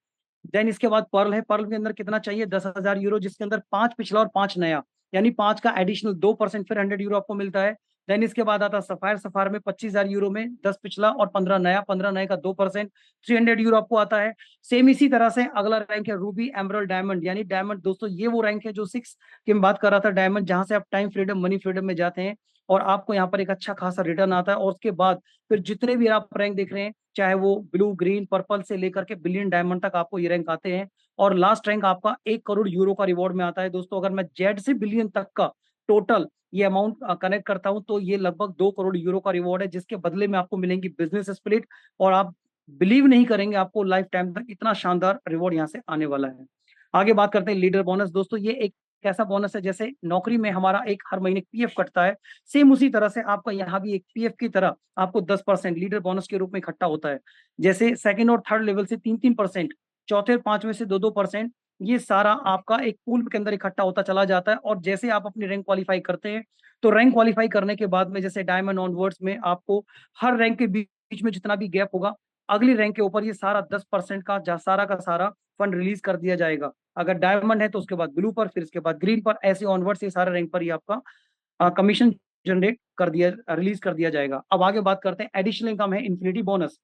देन इसके बाद पर्ल है। पर्ल के अंदर कितना चाहिए, 10,000 यूरो, जिसके अंदर 5 पिछला और 5 नया, यानी 5 का एडिशनल 2%, फिर 100 यूरो आपको मिलता है। देन इसके बाद आता है सफायर। सफायर में 25,000 यूरो में 10 पिछला और 15 नया, 15 नए का 2%, 300 यूरो आपको आता है। सेम इसी तरह से अगला रैंक है रूबी, एमरल्ड, डायमंड। यानी डायमंड दोस्तों, ये वो रैंक है जो 6 की मैं बात कर रहा था, डायमंड, जहां से आप टाइम फ्रीडम, मनी फ्रीडम में जाते हैं, और आपको यहाँ पर एक अच्छा खासा रिटर्न आता है। और उसके बाद फिर जितने भी आप रैंक देख रहे हैं, चाहे वो ब्लू, ग्रीन, पर्पल से लेकर के बिलियन डायमंड तक आपको ये रैंक आते हैं। और लास्ट रैंक आपका 1 करोड़ यूरो का रिवॉर्ड में आता है। दोस्तों, अगर मैं जेड से बिलियन तक का टोटल ये अमाउंट कनेक्ट करता हूं, तो ये लगभग 2 करोड़ यूरो का रिवॉर्ड है, जिसके बदले में आपको मिलेंगी बिजनेस स्प्लिट। और आप बिलीव नहीं करेंगे, आपको लाइफ टाइम तक इतना शानदार रिवॉर्ड यहाँ से आने वाला है। आगे बात करते हैं लीडर बोनस। दोस्तों, ये एक ऐसा बोनस है, जैसे नौकरी में हमारा एक हर महीने पीएफ कटता है, सेम उसी तरह से आपका यहाँ भी एक पीएफ की तरह आपको 10% लीडर बोनस के रूप में इकट्ठा होता है। जैसे सेकंड और थर्ड लेवल से 3-3%, चौथे और पांचवें से 2-2%, ये सारा आपका एक पूल के अंदर इकट्ठा होता चला जाता है। और जैसे आप अपनी रैंक क्वालिफाई करते हैं, तो रैंक क्वालिफाई करने के बाद में जैसे डायमंड ऑनवर्ड्स में आपको हर रैंक के बीच में जितना भी गैप होगा, अगली रैंक के ऊपर ये सारा 10% का सारा का सारा फंड रिलीज कर दिया जाएगा। अगर डायमंड है तो उसके बाद ब्लू पर, फिर उसके बाद ग्रीन पर, ऐसे ऑनवर्ड्स ये सारे रैंक पर ही आपका कमीशन जनरेट कर दिया, रिलीज कर दिया जाएगा। अब आगे बात करते हैं एडिशनल इनकम है इन्फिनिटी बोनस।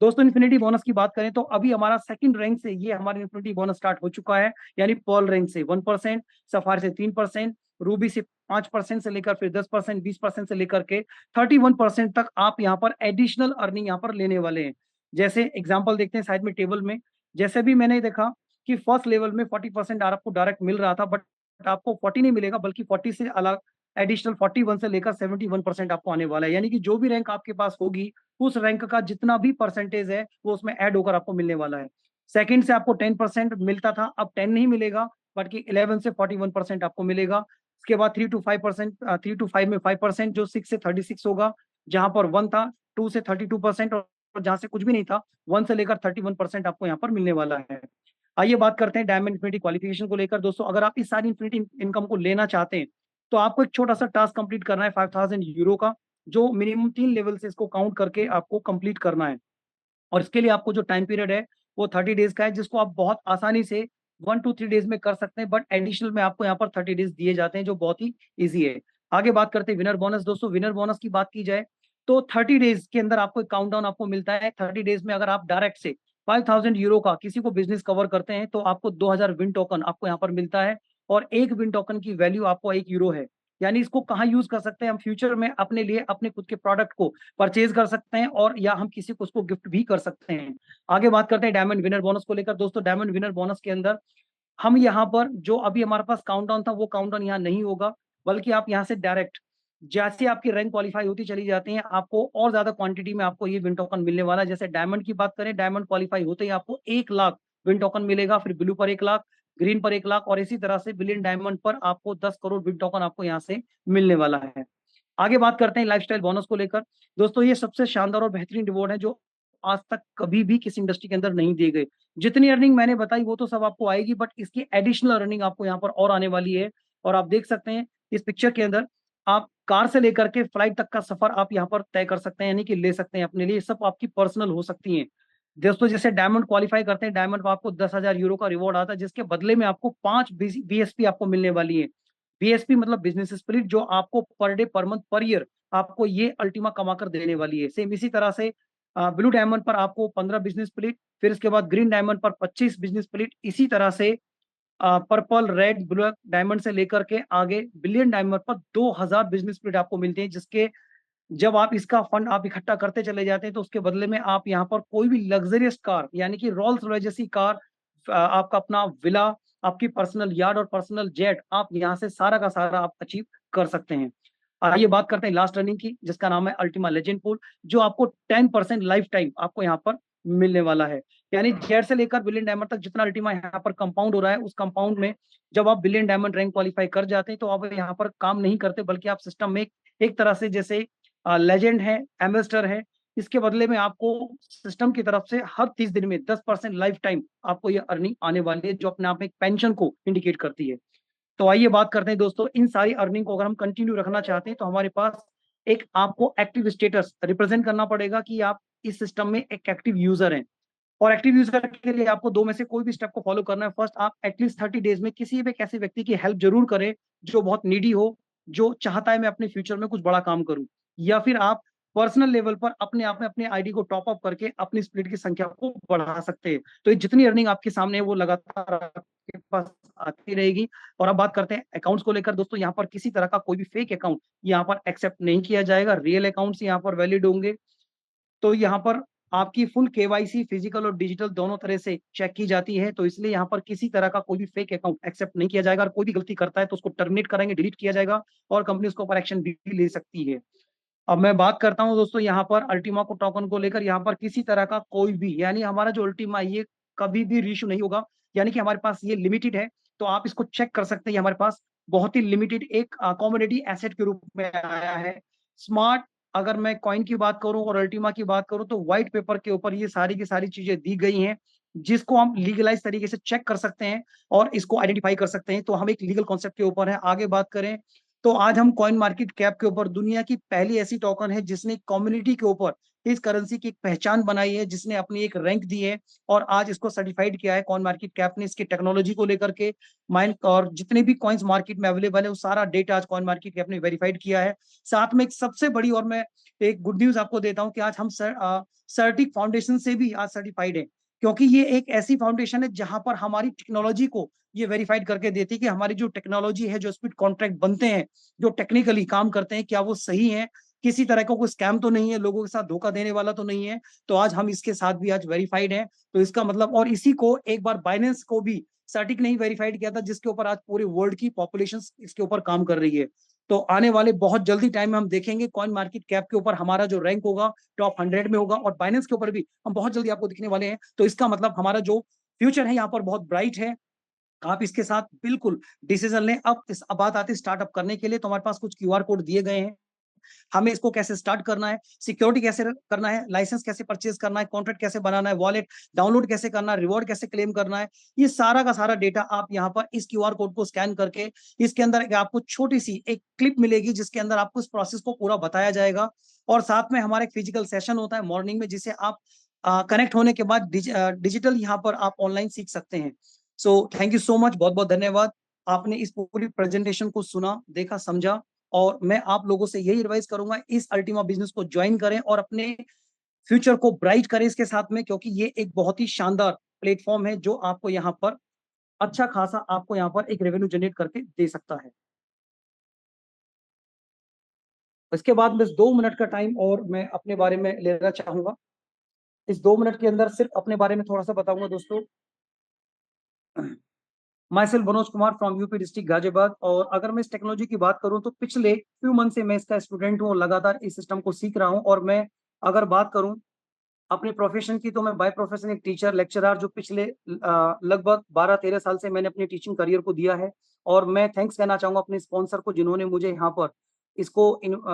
दोस्तों, इन्फिनिटी बोनस की बात करें तो अभी हमारा सेकंड रैंक से ये हमारा इन्फिनिटी बोनस स्टार्ट हो चुका है, यानी पर्ल रैंक से 1%, सफायर से 3%, रूबी से 5% से लेकर फिर 10%, 20% से लेकर के 31% तक आप यहाँ पर एडिशनल अर्निंग यहाँ पर लेने वाले हैं। जैसे एग्जाम्पल देखते हैं साइड में टेबल में, जैसे भी मैंने देखा कि फर्स्ट लेवल में 40% आपको डायरेक्ट मिल रहा था, बट आपको 40 नहीं मिलेगा, बल्कि 40 से अलग एडिशनल 41 से लेकर 71% आपको आने वाला है। यानी कि जो भी रैंक आपके पास होगी, उस रैंक का जितना भी परसेंटेज है वो उसमें ऐड होकर आपको मिलने वाला है। सेकंड से आपको 10% मिलता था, अब 10 नहीं मिलेगा, बल्कि 11 से 41% आपको मिलेगा। उसके बाद 3-5%, 3-5 में 5%, जो 6 से 36 होगा, जहां पर 1 था, 2 से 32%, और जहां से कुछ भी नहीं था, 1 से लेकर 31% आपको यहाँ पर मिलने वाला है। आइए बात करते हैं डायमंड इन्फिनिटी क्वालिफिकेशन को लेकर। दोस्तों, अगर आप इस सारी इन्फिनिटी इनकम को लेना चाहते हैं, तो आपको एक छोटा सा टास्क कंप्लीट करना है 5,000 यूरो का, जो मिनिमम 3 लेवल से इसको काउंट करके आपको कंप्लीट करना है। और इसके लिए आपको जो टाइम पीरियड है वो 30 डेज का है, जिसको आप बहुत आसानी से 1 to 3 डेज में कर सकते हैं, बट एडिशनल में आपको यहाँ पर 30 डेज दिए जाते हैं, जो बहुत ही ईजी है। आगे बात करते हैं विनर बोनस। दोस्तों, विनर बोनस की बात की जाए तो 30 डेज के अंदर आपको एक काउंटडाउन आपको मिलता है। 30 डेज में अगर आप डायरेक्ट से 5,000 यूरो का किसी को बिजनेस कवर करते हैं, तो आपको 2,000 विन टोकन आपको यहाँ पर मिलता है, और एक विन टोकन की वैल्यू आपको 1 यूरो है। यानी इसको कहाँ यूज कर सकते हैं हम फ्यूचर में अपने लिए अपने खुद के प्रोडक्ट को परचेज कर सकते हैं और या हम किसी को उसको गिफ्ट भी कर सकते हैं। आगे बात करते हैं डायमंड विनर बोनस को लेकर। दोस्तों डायमंड विनर बोनस के अंदर हम यहाँ पर जो अभी हमारे पास काउंटडाउन था वो काउंटडाउन यहाँ नहीं होगा, बल्कि आप यहाँ से डायरेक्ट जैसे आपकी रैंक क्वालिफाई होती चली जाती है आपको और ज्यादा क्वांटिटी में आपको ये विन टोकन मिलने वाला है। जैसे डायमंड की बात करें, डायमंड क्वालिफाई होते ही आपको 1 लाख विन टोकन मिलेगा, फिर ब्लू पर 1 लाख, ग्रीन पर 1 लाख, और इसी तरह से बिलियन डायमंड पर आपको 10 करोड़ विन टोकन आपको यहाँ से मिलने वाला है। आगे बात करते हैं लाइफस्टाइल बोनस को लेकर। दोस्तों ये सबसे शानदार और बेहतरीन रिवॉर्ड है जो आज तक कभी भी किसी इंडस्ट्री के अंदर नहीं दिए गए। जितनी अर्निंग मैंने बताई वो तो सब आपको आएगी, बट इसकी एडिशनल अर्निंग आपको यहाँ पर और आने वाली है। और आप देख सकते हैं इस पिक्चर के अंदर आप कार से लेकर के फ्लाइट तक का सफर आप यहाँ पर तय कर सकते हैं, यानी कि ले सकते हैं अपने लिए, सब आपकी पर्सनल हो सकती है। दोस्तों जैसे डायमंड क्वालिफाई करते हैं, डायमंड पर आपको 10,000 यूरो का रिवॉर्ड आता है, जिसके बदले में आपको 5 BSP आपको मिलने वाली है। बीएसपी मतलब बिजनेस स्पिरिट, जो आपको per day per month per year आपको ये अल्टीमा कमा कर देने वाली है। सेम इसी तरह से ब्लू डायमंड पर आपको 15 बिजनेस स्प्लिट, फिर इसके बाद ग्रीन डायमंड पर 25 बिजनेस स्प्लिट, इसी तरह से पर्पल रेड ब्लू डायमंड से लेकर के आगे बिलियन डायमंड पर 2000 बिजनेस स्प्लिट आपको मिलते हैं, जिसके जब आप इसका फंड आप इकट्ठा करते चले जाते हैं तो उसके बदले में आप यहाँ पर कोई भी लग्जरियस कार यानी कि रोल्स रॉयस जैसी कार, आपका अपना विला, आपकी पर्सनल यार्ड और पर्सनल जेट, आप यहाँ से सारा का सारा आप अचीव कर सकते हैं। आइए बात करते हैं लास्ट रनिंग की, जिसका नाम है अल्टीमा लेजेंड पूल, जो आपको 10% लाइफ टाइम आपको यहाँ पर मिलने वाला है। यानी जेड से लेकर बिलियन डायमंड तक जितना अल्टीमा यहाँ पर कंपाउंड हो रहा है, उस कंपाउंड में जब आप बिलियन डायमंड रैंक क्वालिफाई कर जाते हैं तो आप यहाँ पर काम नहीं करते, बल्कि आप सिस्टम में एक तरह से जैसे लेजेंड है, एम्बेसडर है, इसके बदले में आपको सिस्टम की तरफ से हर 30 दिन में 10% लाइफ टाइम आपको ये अर्निंग आने वाली है, जो अपने आप में एक पेंशन को इंडिकेट करती है। तो आइए बात करते हैं दोस्तों, इन सारी अर्निंग को अगर हम कंटिन्यू रखना चाहते हैं तो हमारे पास एक आपको एक्टिव स्टेटस रिप्रेजेंट करना पड़ेगा कि आप इस सिस्टम में एक एक्टिव यूजर हैं। और एक्टिव यूजर के लिए आपको दो में से कोई भी स्टेप को फॉलो करना है। फर्स्ट, आप एटलीस्ट 30 डेज में किसी भी एक ऐसे व्यक्ति की हेल्प जरूर करें जो बहुत नीडी हो, जो चाहता है मैं अपने फ्यूचर में कुछ बड़ा काम करूं, या फिर आप पर्सनल लेवल पर अपने आप में अपने आईडी को टॉप अप करके अपनी स्प्लिट की संख्या को बढ़ा सकते हैं। तो ये जितनी अर्निंग आपके सामने है वो लगातार आपके पास आती रहेगी। और अब बात करते हैं अकाउंट्स को लेकर। दोस्तों यहाँ पर किसी तरह का कोई भी फेक अकाउंट यहाँ पर एक्सेप्ट नहीं किया जाएगा, रियल अकाउंट्स यहाँ पर वैलिड होंगे। तो यहाँ पर आपकी फुल केवाईसी फिजिकल और डिजिटल दोनों तरह से चेक की जाती है, तो इसलिए यहाँ पर किसी तरह का कोई भी फेक अकाउंट एक्सेप्ट नहीं किया जाएगा। और कोई भी गलती करता है तो उसको टर्मिनेट करेंगे, डिलीट किया जाएगा, और कंपनी उसके ऊपर एक्शन भी ले सकती है। अब मैं बात करता हूँ दोस्तों यहाँ पर अल्टीमा को टोकन को लेकर। यहाँ पर किसी तरह का कोई भी, यानी हमारा जो अल्टीमा ये कभी भी रीइश्यू नहीं होगा, यानी कि हमारे पास ये लिमिटेड है। तो आप इसको चेक कर सकते हैं, हमारे पास बहुत ही लिमिटेड एक कॉमोडिटी एसेट के रूप में आया है। स्मार्ट, अगर मैं कॉइन की बात करूं और अल्टीमा की बात करूं तो व्हाइट पेपर के ऊपर ये सारी की सारी चीजें दी गई हैं, जिसको हम लीगलाइज तरीके से चेक कर सकते हैं और इसको आइडेंटिफाई कर सकते हैं। तो हम एक लीगल कॉन्सेप्ट के ऊपर है। आगे बात करें तो आज हम कॉइन मार्केट कैप के ऊपर दुनिया की पहली ऐसी टोकन है जिसने कम्युनिटी के ऊपर इस करेंसी की एक पहचान बनाई है, जिसने अपनी एक रैंक दी है और आज इसको सर्टिफाइड किया है कॉइन मार्केट कैप ने, इसकी टेक्नोलॉजी को लेकर के माइंड, और जितने भी कॉइन्स मार्केट में अवेलेबल है वो सारा डेटा आज कॉइन मार्केट कैप ने वेरीफाइड किया है। साथ में एक सबसे बड़ी, और मैं एक गुड न्यूज आपको देता हूं कि आज हम सर्टिक फाउंडेशन से भी आज सर्टिफाइड है, क्योंकि ये एक ऐसी फाउंडेशन है जहां पर हमारी टेक्नोलॉजी को ये वेरीफाइड करके देती है कि हमारी जो टेक्नोलॉजी है, जो स्पीड कॉन्ट्रैक्ट बनते हैं, जो टेक्निकली काम करते हैं, क्या वो सही है, किसी तरह का कोई स्कैम तो नहीं है, लोगों के साथ धोखा देने वाला तो नहीं है। तो आज हम इसके साथ भी आज वेरीफाइड है। तो इसका मतलब, और इसी को एक बार बाइनेंस को भी सर्टिक नहीं वेरीफाइड किया था, जिसके ऊपर आज पूरे वर्ल्ड की पॉपुलेशन इसके ऊपर काम कर रही है। तो आने वाले बहुत जल्दी टाइम में हम देखेंगे कॉइन मार्केट कैप के ऊपर हमारा जो रैंक होगा टॉप 100 में होगा, और बाइनेंस के ऊपर भी हम बहुत जल्दी आपको दिखने वाले हैं। तो इसका मतलब हमारा जो फ्यूचर है यहाँ पर बहुत ब्राइट है। आप इसके साथ बिल्कुल डिसीजन लें। अब बात आती है स्टार्टअप करने के लिए, तो हमारे पास कुछ क्यूआर कोड दिए गए हैं। हमें इसको कैसे स्टार्ट करना है, सिक्योरिटी कैसे करना है, लाइसेंस कैसे परचेज करना है, कॉन्ट्रैक्ट कैसे बनाना है, वॉलेट डाउनलोड कैसे करना है, रिवॉर्ड कैसे क्लेम करना है, ये सारा का सारा डेटा आप यहाँ पर इस क्यूआर कोड को स्कैन करके, इसके अंदर आपको छोटी सी एक क्लिप मिलेगी जिसके अंदर आपको इस प्रोसेस को पूरा बताया जाएगा। और साथ में हमारा एक फिजिकल सेशन होता है मॉर्निंग में, जिसे आप कनेक्ट होने के बाद डिजिटल यहाँ पर आप ऑनलाइन सीख सकते हैं। सो थैंक यू सो मच, बहुत बहुत धन्यवाद। आपने इस पूरी प्रेजेंटेशन को सुना, देखा, समझा, और मैं आप लोगों से यही एडवाइस करूंगा, इस अल्टीमा बिजनेस को ज्वाइन करें और अपने फ्यूचर को ब्राइट करें इसके साथ में, क्योंकि ये एक बहुत ही शानदार प्लेटफॉर्म है जो आपको यहाँ पर अच्छा खासा आपको यहाँ पर एक रेवेन्यू जनरेट करके दे सकता है। इसके बाद बस 2 मिनट का टाइम और मैं अपने बारे में लेना चाहूँगा। इस 2 मिनट के अंदर सिर्फ अपने बारे में थोड़ा-सा बताऊँगा दोस्तों। My self Manoj Kumar from UP district Ghaziabad. और अगर मैं इस टेक्नोलॉजी की बात करूँ तो पिछले फ्यू मंथ से मैं इसका स्टूडेंट हूँ और लगातार इस सिस्टम को सीख रहा हूँ। और मैं अगर बात करूँ अपने प्रोफेशन की, तो मैं बाय प्रोफेशन एक टीचर लेक्चरर जो पिछले लगभग 12-13 साल से मैंने अपने टीचिंग करियर को दिया है। और मैं थैंक्स कहना चाहूँगा अपने स्पॉन्सर को जिन्होंने मुझे यहाँ पर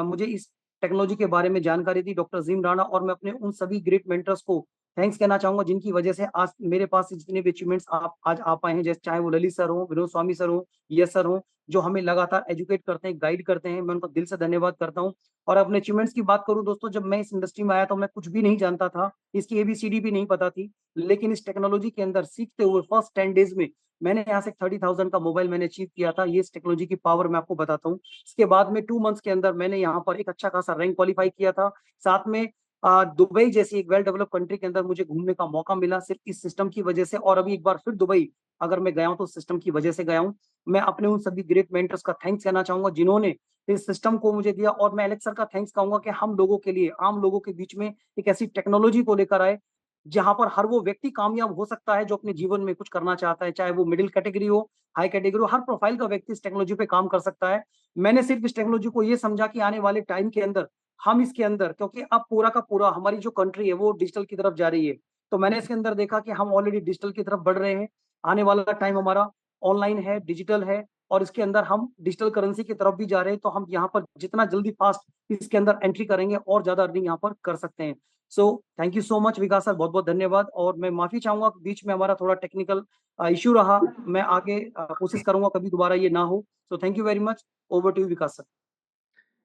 मुझे इस टेक्नोलॉजी के बारे में जानकारी दी, डॉक्टर ज़ीम राणा। और मैं अपने उन सभी ग्रेट मेंटर्स को थैंक्स कहना चाहूँगा जिनकी वजह से आज मेरे पास जितने भी अचीवमेंट्स आप आज आ पाए हैं, जैसे चाहे वो ललित सर हों, विनोद स्वामी सर हों, यश सर हों, जो हमें लगातार एजुकेट करते हैं, गाइड करते हैं। मैं उनका दिल से धन्यवाद करता हूँ। और अपने अचीवमेंट्स की बात करूँ दोस्तों, जब मैं इस इंडस्ट्री में आया तो मैं कुछ भी नहीं जानता था, इसकी एबीसीडी भी नहीं पता थी। लेकिन इस टेक्नोलॉजी के अंदर सीखते हुए फर्स्ट 10 डेज़ में मैंने यहाँ से 30,000 का मोबाइल मैंने अचीव किया था। ये इस टेक्नोलॉजी की पावर मैं आपको बताता हूँ। इसके बाद में 2 मंथ्स के अंदर मैंने यहाँ पर एक अच्छा खासा रैंक क्वालीफाई किया था। साथ में दुबई जैसी एक वेल डेवलप्ड कंट्री के अंदर मुझे घूमने का मौका मिला सिर्फ इस सिस्टम की वजह से। और अभी एक बार फिर दुबई अगर मैं गया हूँ तो सिस्टम की वजह से गया हूँ। मैं अपने उन सभी ग्रेट मेंटर्स का थैंक्स कहना चाहूँगा जिन्होंने इस सिस्टम को मुझे दिया। और मैं एलेक्स सर का थैंक्स कहूँगा कि हम लोगों के लिए, आम लोगों के बीच में एक ऐसी टेक्नोलॉजी को लेकर आए, जहाँ पर हर वो व्यक्ति कामयाब हो सकता है जो अपने जीवन में कुछ करना चाहता है, चाहे वो मिडिल कैटेगरी हो, हाई कैटेगरी हो, हर प्रोफाइल का व्यक्ति इस टेक्नोलॉजी पे काम कर सकता है। मैंने सिर्फ इस टेक्नोलॉजी को ये समझा कि आने वाले टाइम के अंदर हम इसके अंदर, क्योंकि अब पूरा का पूरा हमारी जो कंट्री है वो डिजिटल की तरफ जा रही है, तो मैंने इसके अंदर देखा कि हम ऑलरेडी डिजिटल की तरफ बढ़ रहे हैं। आने वाला टाइम हमारा ऑनलाइन है, डिजिटल है। और इसके अंदर हम डिजिटल करेंसी की तरफ भी जा रहे हैं, तो हम यहाँ पर जितना जल्दी फास्ट इसके अंदर एंट्री करेंगे और ज्यादा अर्निंग यहाँ पर कर सकते हैं। सो thank you so much Vikas sir, बहुत बहुत धन्यवाद। और मैं माफी चाहूंगा बीच में हमारा थोड़ा टेक्निकल इशू रहा। मैं आगे कोशिश करूंगा कभी दोबारा ये ना हो। So thank you very much. Over to you Vikas sir.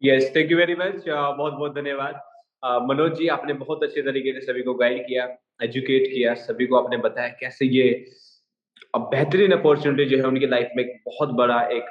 Yes, thank you very much. बहुत-बहुत धन्यवाद। मनोज जी, आपने बहुत अच्छे तरीके से सभी को गाइड किया, एजुकेट किया, सभी को आपने बताया कैसे ये बेहतरीन अपॉर्च्युनिटी जो है उनकी लाइफ में एक बहुत बड़ा एक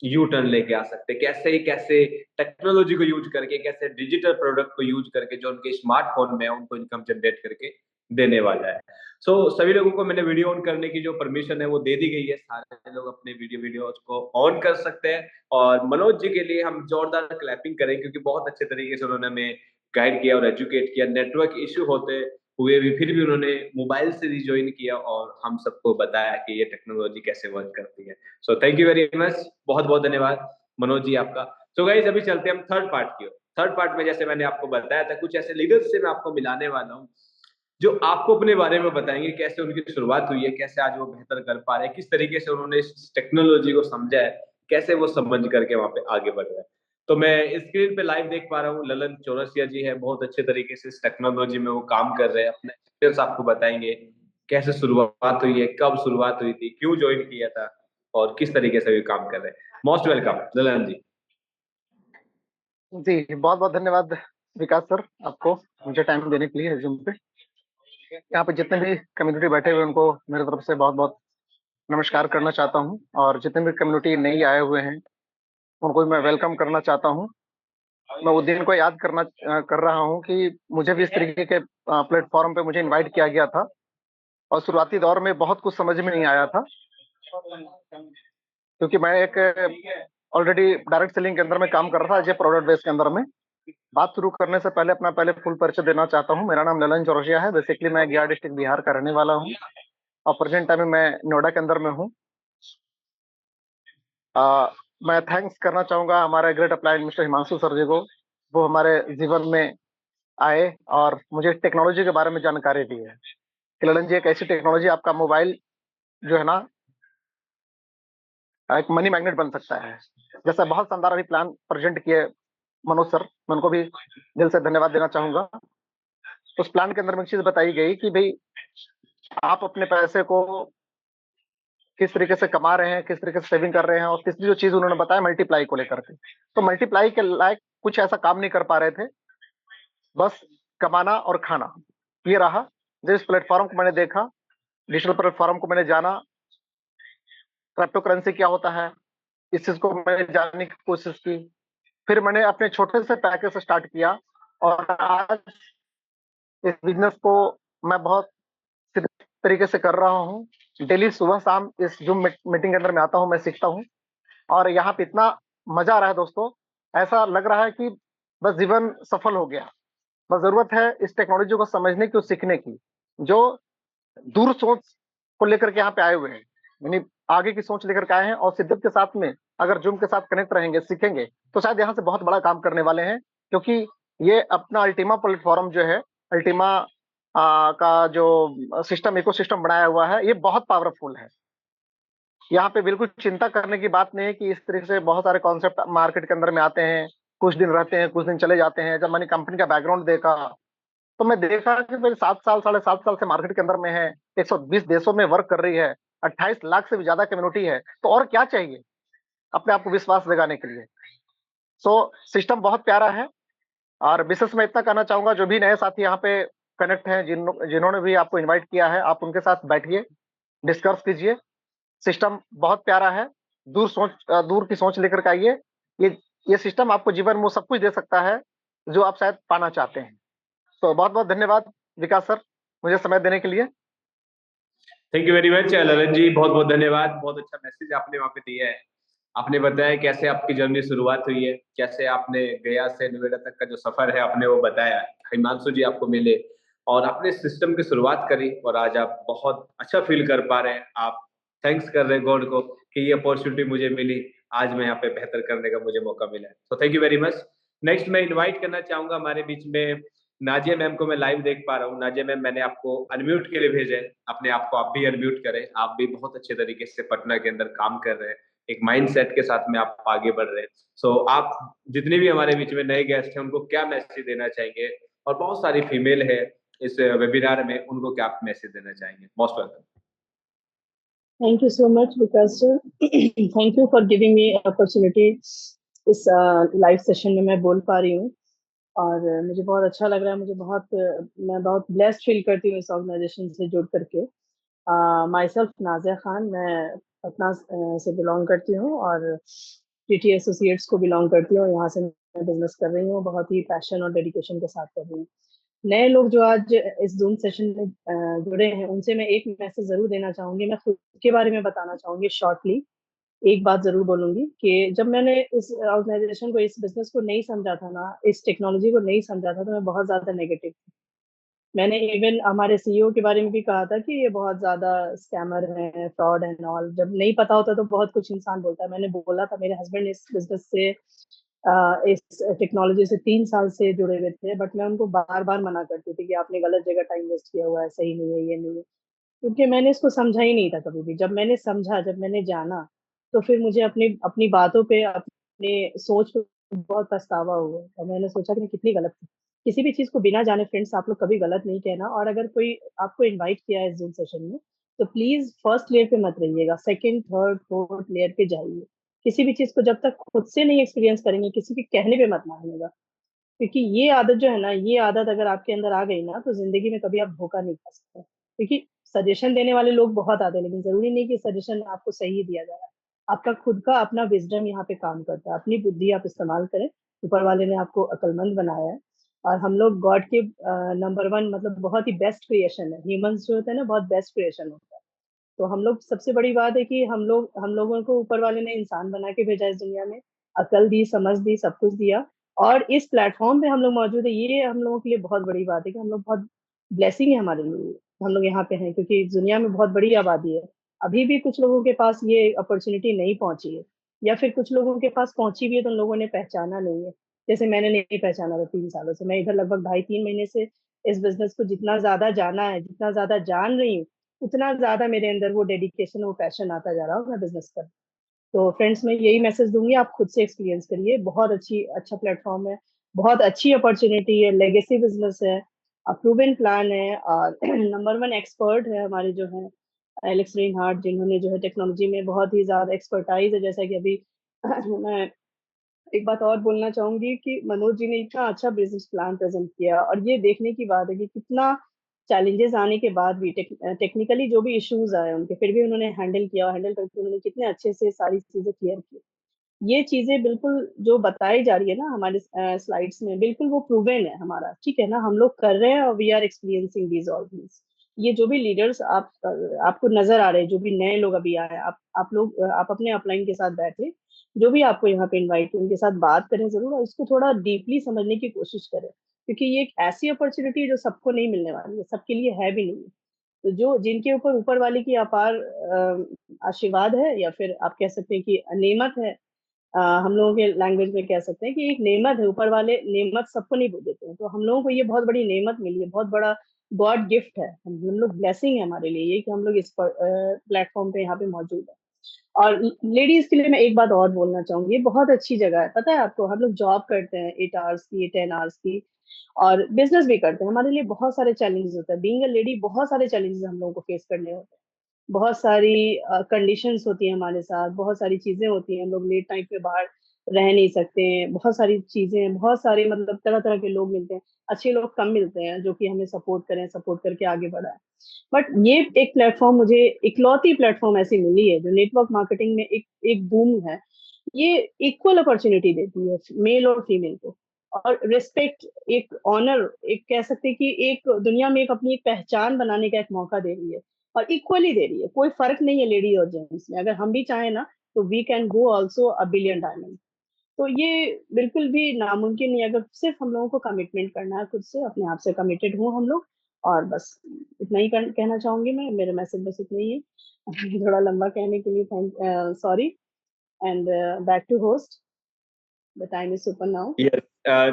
यू टर्न लेके आ सकते हैं। कैसे कैसे टेक्नोलॉजी को यूज़ करके, कैसे डिजिटल प्रोडक्ट को यूज़ करके जो उनके स्मार्टफ़ोन में है, उनको इनकम जनरेट करके देने वाला है। सो सभी लोगों को मैंने वीडियो ऑन करने की जो परमिशन है वो दे दी गई है। सारे लोग अपने वीडियोज़ को ऑन कर सकते हैं और मनोज जी के लिए हम जोरदार क्लैपिंग करें क्योंकि बहुत अच्छे तरीके से उन्होंने हमें गाइड किया और एजुकेट किया। नेटवर्क इश्यू होते हुए भी फिर भी उन्होंने मोबाइल से रिजॉइन किया और हम सबको बताया कि ये टेक्नोलॉजी कैसे वर्क करती है। सो थैंक यू वेरी मच। बहुत-बहुत धन्यवाद मनोज जी आपका। सो गाइस अभी चलते हैं हम थर्ड पार्ट की ओर। थर्ड पार्ट में जैसे मैंने आपको बताया था कुछ ऐसे लीडर्स से मैं आपको मिलाने वाला हूँ, जो आपको अपने बारे में बताएँगे कैसे उनकी शुरुआत हुई है, कैसे आज वो बेहतर कर पा रहे हैं, किस तरीके से उन्होंने इस टेक्नोलॉजी को समझा है, कैसे वो समझ करके वहाँ पे आगे बढ़ रहे हैं। तो मैं स्क्रीन पे लाइव देख पा रहा हूँ ललन चौरसिया जी हैं, बहुत अच्छे तरीके से इस टेक्नोलॉजी में वो काम कर रहे हैं, अपना एक्सपीरियंस आपको बताएँगे, कैसे शुरुआत हुई है, कब शुरुआत हुई थी, क्यों जॉइन किया था और किस तरीके से ये काम कर रहे हैं। मोस्ट वेलकम ललन जी। जी, बहुत-बहुत धन्यवाद विकास सर आपको मुझे टाइम देने के लिए ज़ूम पे। यहाँ पे जितने भी कम्युनिटी बैठे हुए हैं उनको मेरी तरफ से बहुत-बहुत नमस्कार करना चाहता हूँ और जितने भी कम्युनिटी नई आए हुए हैं, उनको भी मैं वेलकम करना चाहता हूँ। मैं उस दिन को याद कर रहा हूँ कि मुझे भी इस तरीके के प्लेटफ़ॉर्म पे मुझे इनवाइट किया गया था और शुरुआती दौर में बहुत कुछ समझ में नहीं आया था। क्योंकि मैं एक ऑलरेडी डायरेक्ट सेलिंग के अंदर में काम कर रहा था एज़ ए प्रोडक्ट बेस के अंदर में। बात शुरू करने से पहले अपना फुल परिचय देना चाहता हूँ। मेरा नाम ललन चौरसिया है। बेसिकली मैं गया डिस्ट्रिक्ट बिहार का रहने वाला हूँ और प्रेजेंट टाइम में मैं नोएडा के अंदर में हूँ। मैं थैंक्स करना चाहूँगा हमारे great upline mister Himanshu sir ji को। वो हमारे जीवन में आए और मुझे टेक्नोलॉजी के बारे में जानकारी दी है कि ललन जी एक ऐसी टेक्नोलॉजी आपका मोबाइल जो है ना एक मनी मैग्नेट बन सकता है। जैसा बहुत शानदार अभी प्लान प्रेजेंट किए मनोज सर, मैं उनको भी दिल से धन्यवाद देना चाहूँगा। उस प्लान के अंदर में एक चीज़ बताई गई कि भई आप अपने पैसे को किस तरीके से कमा रहे हैं, किस तरीके से सेविंग कर रहे हैं और तीसरी जो चीज़ उन्होंने बताया मल्टीप्लाई को लेकर के। तो मल्टीप्लाई के लायक कुछ ऐसा काम नहीं कर पा रहे थे, बस कमाना और खाना। ये रहा, जिस प्लेटफ़ॉर्म को मैंने देखा, डिजिटल प्लेटफ़ॉर्म को मैंने जाना, क्रिप्टो करेंसी क्या होता है, इस चीज़ को मैंने जानने की कोशिश की। फिर मैंने अपने छोटे से पैकेज से स्टार्ट किया और आज इस बिज़नेस को मैं बहुत सीधे तरीके से कर रहा हूँ। डेली सुबह-शाम इस ज़ूम मीटिंग के अंदर मैं आता हूँ, मैं सीखता हूँ और यहाँ पे इतना मज़ा आ रहा है दोस्तों, ऐसा लग रहा है कि बस जीवन सफल हो गया। बस ज़रूरत है इस टेक्नोलॉजी को समझने की और सीखने की, जो दूर सोच को लेकर के यहाँ पे आए हुए हैं। यानी आगे की सोच लेकर के आए हैं और शिद्दत के साथ में अगर जूम के साथ कनेक्ट रहेंगे, सीखेंगे, तो शायद यहाँ से बहुत बड़ा काम करने वाले हैं। क्योंकि ये अपना अल्टीमा प्लेटफ़ॉर्म जो है, अल्टीमा का जो सिस्टम इकोसिस्टम बनाया हुआ है, ये बहुत पावरफुल है। यहाँ पे बिल्कुल चिंता करने की बात नहीं है कि इस तरीके से बहुत सारे कॉन्सेप्ट मार्केट के अंदर में आते हैं, कुछ दिन रहते हैं, कुछ दिन चले जाते हैं। जब मैंने कंपनी का बैकग्राउंड देखा, तो मैं देखा कि भाई 7 साल, साढ़े 7 साल से मार्केट के अंदर में है, 120 देशों में वर्क कर रही है, 28 लाख से भी ज़्यादा कम्युनिटी है, तो और क्या चाहिए अपने आप को विश्वास जगाने के लिए? सो सिस्टम बहुत प्यारा है और विशेष मैं इतना कहना चाहूँगा, जो भी नए साथी यहाँ पे कनेक्ट हैं, जिन्होंने भी आपको इनवाइट किया है, आप उनके साथ बैठिए, डिस्कस कीजिए। सिस्टम बहुत प्यारा है, दूर की सोच लेकर के आइए। ये ये सिस्टम आपको जीवन में वो सब कुछ दे सकता है, जो आप शायद पाना चाहते हैं। तो बहुत-बहुत धन्यवाद विकास सर, मुझे समय देने के लिए। Thank you very much Lalan ji, बहुत-बहुत धन्यवाद। बहुत अच्छा मैसेज आपने वहाँ पे दिया है। आपने बताया कैसे आपकी जर्नी शुरुआत हुई है, कैसे आपने गया से नोएडा तक का जो सफ़र है आपने वो बताया। हिमांशु जी आपको मिले और आपने सिस्टम की शुरुआत करी और आज आप बहुत अच्छा फ़ील कर पा रहे हैं। आप थैंक्स कर रहे हैं गॉड को कि ये अपॉर्च्युनिटी मुझे मिली, आज मैं यहाँ पे बेहतर करने का मुझे मौका मिला है। सो thank you very much. Next मैं इनवाइट करना चाहूँगा हमारे बीच में नाज़िया मैम को। मैं लाइव देख पा रहा हूँ। नाज़िया मैम, मैंने आपको अनम्यूट के लिए भेजा है। अपने आप को आप भी अनम्यूट करें। आप भी बहुत अच्छे तरीके से पटना के अंदर काम कर रहे हैं। एक माइंडसेट के साथ में आप आगे बढ़ रहे हैं। सो आप जितने भी हमारे बीच में नए गेस्ट हैं, उनको क्या मैसेज देना चाहेंगे? और बहुत सारी फीमेल है इस वेबिनार में, उनको क्या आप मैसेज देना चाहेंगे? Most welcome. Thank you so much, Vikas sir. Thank you for giving me opportunity इस लाइव सेशन में मैं बोल पा रही हूँ और मुझे बहुत अच्छा लग रहा है। मैं बहुत ब्लेस्ड फील करती हूँ इस ऑर्गेनाइजेशन से जुड़ करके। माई सेल्फ नाज़िया खान, मैं पटना से बिलोंग करती हूँ और टीटी एसोसिएट्स को बिलोंग करती हूँ। यहाँ से मैं बिजनेस कर रही हूँ, बहुत ही पैशन और डेडिकेशन के साथ कर रही हूँ। नए लोग जो आज इस ज़ूम सेशन में जुड़े हैं, उनसे मैं एक मैसेज ज़रूर देना चाहूँगी। मैं खुद के बारे में बताना चाहूँगी शॉर्टली। एक बात ज़रूर बोलूँगी कि जब मैंने इस ऑर्गेनाइज़ेशन को, इस बिज़नेस को नहीं समझा था ना, इस टेक्नोलॉजी को नहीं समझा था, तो मैं बहुत ज़्यादा नेगेटिव थी। मैंने इवन हमारे सीईओ के बारे में भी कहा था कि ये बहुत ज़्यादा स्कैमर हैं, फ्रॉड एंड ऑल। जब नहीं पता होता तो बहुत कुछ इंसान बोलता है। मैंने बोला था, मेरे हस्बैंड इस बिज़नेस से इस टेक्नोलॉजी से 3 साल से जुड़े हुए थे, बट मैं उनको बार-बार मना करती थी कि आपने गलत जगह टाइम वेस्ट किया हुआ है, सही नहीं है, ये नहीं है। क्योंकि मैंने इसको समझा ही नहीं था कभी भी। जब मैंने समझा, जब मैंने जाना, तो फिर मुझे अपनी अपनी बातों पे, अपने सोच पे बहुत पछतावा हुआ और मैंने सोचा कि मैं कितनी गलत थी। किसी भी चीज़ को बिना जाने फ्रेंड्स आप लोग कभी गलत नहीं कहना, और अगर कोई आपको इनवाइट किया है ज़ूम सेशन में, तो प्लीज़ फर्स्ट लेयर पे मत रहिएगा, सेकंड, थर्ड, फोर्थ लेयर पे जाइए। किसी भी चीज़ को जब तक खुद से नहीं एक्सपीरियंस करेंगे, किसी के कहने पे मत मानिएगा। क्योंकि ये आदत जो है ना, ये आदत अगर आपके अंदर आ गई ना, तो ज़िंदगी में कभी आप धोखा नहीं खा सकते। क्योंकि सजेशन देने वाले लोग बहुत आते हैं, लेकिन ज़रूरी नहीं कि सजेशन आपको सही ही दिया जा रहा है। आपका खुद का अपना विज़डम यहाँ पे काम करता है। अपनी बुद्धि आप इस्तेमाल करें। ऊपर वाले ने आपको अक्लमंद बनाया है और हम लोग गॉड के नंबर 1, मतलब बहुत ही बेस्ट क्रिएशन है। ह्यूमन्स जो होते हैं ना, बहुत बेस्ट क्रिएशन होता है। तो हम लोग, सबसे बड़ी बात है कि हम लोगों को ऊपर वाले ने इंसान बना के भेजा इस दुनिया में, अकल दी, समझ दी, सब कुछ दिया और इस प्लेटफ़ॉर्म पे हम लोग मौजूद हैं। ये हम लोगों के लिए बहुत बड़ी बात है कि हम लोग, बहुत ब्लेसिंग है हमारे लिए, हम लोग यहाँ पे हैं, क्योंकि इस दुनिया में बहुत बड़ी आबादी है। अभी भी कुछ लोगों के पास ये अपॉर्च्युनिटी नहीं पहुँची है, या फिर कुछ लोगों के पास पहुँची भी है तो उन लोगों ने पहचाना नहीं है। जैसे मैंने नहीं पहचाना था 3 सालों से। मैं इधर लगभग ढाई 3 महीने से इस बिज़नेस को जितना ज़्यादा जाना है, जितना ज़्यादा जान रही हूँ, उतना ज़्यादा मेरे अंदर वो डेडिकेशन, वो पैशन आता जा रहा है और मैं बिज़नेस कर। तो फ्रेंड्स, मैं यही मैसेज दूँगी, आप खुद से एक्सपीरियंस करिए। बहुत अच्छा प्लेटफ़ॉर्म है, बहुत अच्छी अपॉर्च्युनिटी है, लेगेसी बिज़नेस है, प्रूवन प्लान है और नंबर 1 एक्सपर्ट है हमारे जो हैं एलेक्स रेनहार्ट, जिन्होंने जो है टेक्नोलॉजी में बहुत ही ज़्यादा एक्सपर्टाइज़ है। जैसा कि अभी मैं एक बात और बोलना चाहूँगी कि मनोज जी ने इतना अच्छा बिज़नेस प्लान प्रेज़ेंट किया और ये देखने की बात है कि कितना चैलेंजेज़ आने के बाद भी टेक्निकली जो भी इश्यूज़ आए उनके, फिर भी उन्होंने हैंडल किया और हैंडल करके उन्होंने कितने अच्छे से सारी चीज़ें क्लियर की। ये चीज़ें बिल्कुल जो बताई जा रही है ना हमारे स्लाइड्स में, बिल्कुल वो प्रूवन है हमारा, ठीक है ना? हम लोग कर रहे हैं और we are experiencing these all things. ये जो भी लीडर्स आपको नजर आ रहे हैं, जो भी नए लोग अभी आए, आप लोग आप अपने अपलाइन के साथ बैठे, जो भी आपको यहाँ पे इनवाइट उनके साथ बात करें जरूर, और इसको थोड़ा डीपली समझने की कोशिश करें, क्योंकि ये एक ऐसी अपॉर्चुनिटी है जो सबको नहीं मिलने वाली है, सबके लिए है भी नहीं। तो जो जिनके ऊपर वाले की अपार आशीर्वाद है, या फिर आप कह सकते हैं कि नेमत है, हम लोगों के लैंग्वेज में कह सकते हैं कि एक नेमत है, ऊपर वाले नेमत सबको नहीं देते हैं, तो हम लोगों को ये बहुत बड़ी नेमत मिली है, बहुत बड़ा गॉड गिफ्ट है, हम लोग ब्लेसिंग है हमारे लिए ये कि हम लोग इस प्लेटफॉर्म पे यहाँ पे मौजूद है। और लेडीज के लिए मैं एक बात और बोलना चाहूंगी, ये बहुत अच्छी जगह है, पता है आपको, हम लोग जॉब करते हैं 8 आवर्स की, 10 आवर्स की, और बिजनेस भी करते हैं, हमारे लिए बहुत सारे चैलेंजेस होते हैं, बीइंग अ लेडी बहुत सारे चैलेंजेस हम लोगों को फेस करने होते हैं, बहुत सारी कंडीशंस होती हैं हमारे साथ, बहुत सारी चीजें होती हैं, हम लोग लेट नाइट पे बाहर रह नहीं सकते हैं, बहुत सारी चीजें, बहुत सारे मतलब तरह तरह के लोग मिलते हैं, अच्छे लोग कम मिलते हैं जो कि हमें सपोर्ट करें, सपोर्ट करके आगे बढ़ाएं। बट ये एक प्लेटफॉर्म, मुझे इकलौती प्लेटफॉर्म ऐसी मिली है जो नेटवर्क मार्केटिंग में एक एक बूम है, ये इक्वल अपॉर्चुनिटी देती है मेल और फीमेल को, और रिस्पेक्ट, एक ऑनर, एक कह सकते हैं कि एक दुनिया में एक अपनी एक पहचान बनाने का एक मौका दे रही है, और इक्वली दे रही है, कोई फर्क नहीं है लेडी और जेंट्स में, अगर हम भी चाहें ना तो we can go also a billion diamond. तो ये बिल्कुल भी नामुमकिन नहीं है, अगर सिर्फ हम लोगों को कमिटमेंट करना है, खुद से अपने आप से कमिटेड हूँ हम लोग, और बस इतना ही कहना चाहूंगी मैं, मेरा मैसेज बस इतना ही है। थोड़ा लंबा कहने के लिए thank sorry, and back to host, the time is super now. Yes,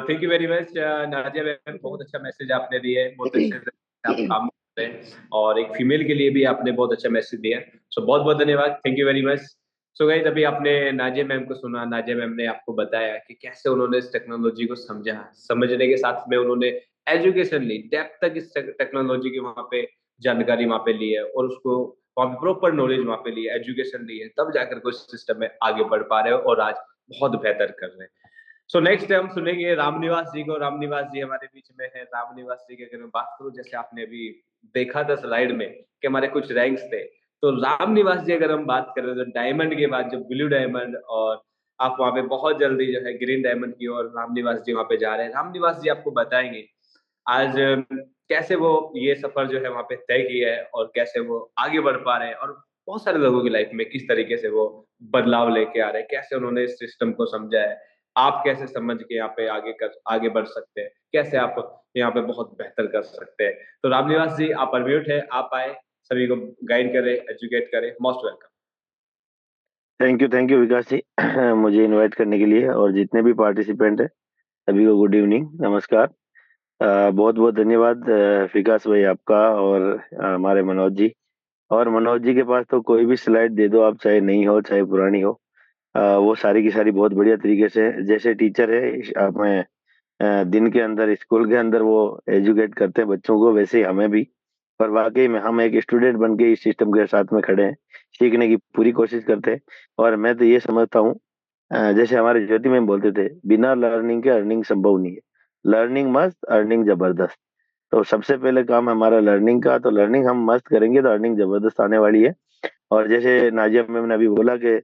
thank you very much Nadia ma'am, बहुत अच्छा मैसेज आपने दिया है, बहुत अच्छे से आप काम कर रहे हैं, और एक फीमेल के लिए भी आपने बहुत अच्छा मैसेज दिया है, सो बहुत बहुत धन्यवाद, thank you very much. So guys, अभी आपने नाजिया मैम को सुना, नाजिया मैम ने आपको बताया कि कैसे उन्होंने इस टेक्नोलॉजी को समझा, समझने के साथ में उन्होंने एजुकेशन ली, डेप्थ तक इस टेक्नोलॉजी की वहाँ पे जानकारी वहाँ पे ली है, और उसको वहाँ पे प्रॉपर नॉलेज वहाँ पे ली है, एजुकेशन ली है, तब जाकर के उस सिस्टम में आगे बढ़ पा रहे हो और आज बहुत बेहतर कर रहे हैं। सो नेक्स्ट हम सुनेंगे रामनिवास जी को। रामनिवास जी हमारे बीच में है। रामनिवास जी की अगर मैं बात करूं, जैसे आपने अभी देखा था स्लाइड में कि हमारे कुछ रैंक्स थे, तो रामनिवास जी अगर हम बात करें तो डायमंड के बाद जो ब्लू डायमंड, और आप वहां पे बहुत जल्दी जो है ग्रीन डायमंड की ओर रामनिवास जी वहां पे जा रहे हैं। रामनिवास जी आपको बताएंगे आज कैसे वो ये सफर जो है वहां पे तय किया है, और कैसे वो आगे बढ़ पा रहे हैं, और बहुत सारे लोगों की लाइफ में किस तरीके से वो बदलाव लेके आ रहे हैं, कैसे उन्होंने इस सिस्टम को समझा है, आप कैसे समझ के यहाँ पे आगे बढ़ सकते हैं, कैसे आप यहाँ पे बहुत बेहतर कर सकते हैं। तो रामनिवास जी, आप अनम्यूट है, आप आए, सभी को गाइड करें, एजुकेट करें, most welcome. Thank you Vikas जी मुझे इनवाइट करने के लिए, और जितने भी पार्टिसिपेंट हैं सभी को गुड इवनिंग, नमस्कार। बहुत बहुत धन्यवाद विकास भाई आपका, और हमारे मनोज जी। और मनोज जी के पास तो कोई भी स्लाइड दे दो आप, चाहे नई हो चाहे पुरानी हो, वो सारी की सारी बहुत बढ़िया तरीके से, जैसे टीचर है हमें दिन के अंदर स्कूल के अंदर वो एजुकेट करते हैं बच्चों को, वैसे ही हमें भी। पर वाकई में हम एक स्टूडेंट बन के इस सिस्टम के साथ में खड़े हैं, सीखने की पूरी कोशिश करते हैं। और मैं तो ये समझता हूँ, जैसे हमारे ज्योति मैम बोलते थे, बिना लर्निंग के अर्निंग संभव नहीं है, लर्निंग मस्त अर्निंग जबरदस्त। तो सबसे पहले काम है हमारा लर्निंग का, तो लर्निंग हम मस्त करेंगे तो अर्निंग जबरदस्त आने वाली है। और जैसे नाजिया मैम ने अभी बोला कि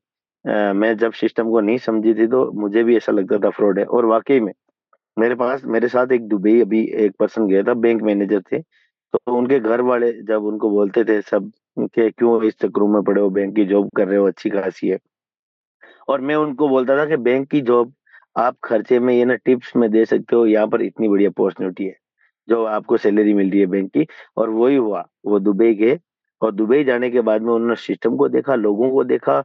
मैं जब सिस्टम को नहीं समझी थी तो मुझे भी ऐसा लगता था फ्रॉड है, और वाकई में मेरे साथ एक दुबई अभी एक पर्सन गया था, बैंक मैनेजर थे। तो उनके घर वाले जब उनको बोलते थे सब कि क्यों इस चक्करों में पड़े हो, बैंक की जॉब कर रहे हो, अच्छी खासी है। और मैं उनको बोलता था कि बैंक की जॉब आप खर्चे में, ये ना टिप्स में दे सकते हो, यहाँ पर इतनी बढ़िया अपॉर्चुनिटी है जो आपको सैलरी मिल रही है बैंक की। और वही हुआ, वो दुबई गए, और दुबई जाने के बाद में उन्होंने सिस्टम को देखा, लोगों को देखा,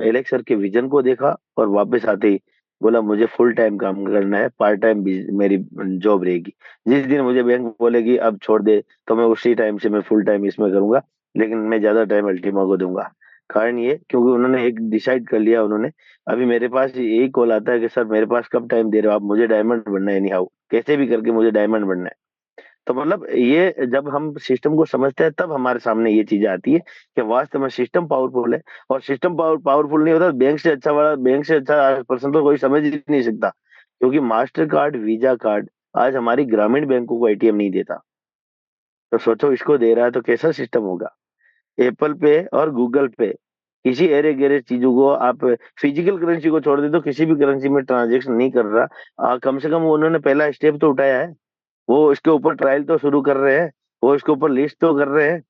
एलेक्स सर के विजन को देखा, और वापस आते ही बोला मुझे फुल टाइम काम करना है, पार्ट टाइम मेरी जॉब रहेगी। जिस दिन मुझे बैंक बोलेगी अब छोड़ दे, तो मैं उसी टाइम से मैं फुल टाइम इसमें करूंगा, लेकिन मैं ज्यादा टाइम अल्टीमा को दूंगा। कारण ये, क्योंकि उन्होंने एक डिसाइड कर लिया उन्होंने। अभी मेरे पास यही कॉल आता है कि सर मेरे पास कब टाइम दे रहे हो आप, मुझे डायमंड बनना है, एनी हाउ कैसे भी करके मुझे डायमंड बनना है। तो मतलब ये जब हम सिस्टम को समझते हैं तब हमारे सामने ये चीजें आती है कि वास्तव में सिस्टम पावरफुल है। और सिस्टम पावरफुल नहीं होता, बैंक से अच्छा पर्सन तो कोई समझ ही नहीं सकता, क्योंकि मास्टर कार्ड, वीजा कार्ड आज हमारी ग्रामीण बैंकों को एटीएम नहीं देता। तो सोचो, इसको दे रहा है तो कैसा सिस्टम होगा। एप्पल पे और गूगल पे किसी एरे गैरे चीजों को आप, फिजिकल करेंसी को छोड़ दे तो किसी भी करेंसी में ट्रांजेक्शन नहीं कर रहा। कम से कम उन्होंने पहला स्टेप तो उठाया है, वो इसके ऊपर ट्रायल तो शुरू कर रहे हैं। वो इसके ऊपर लिस्ट तो कर रहे हैं,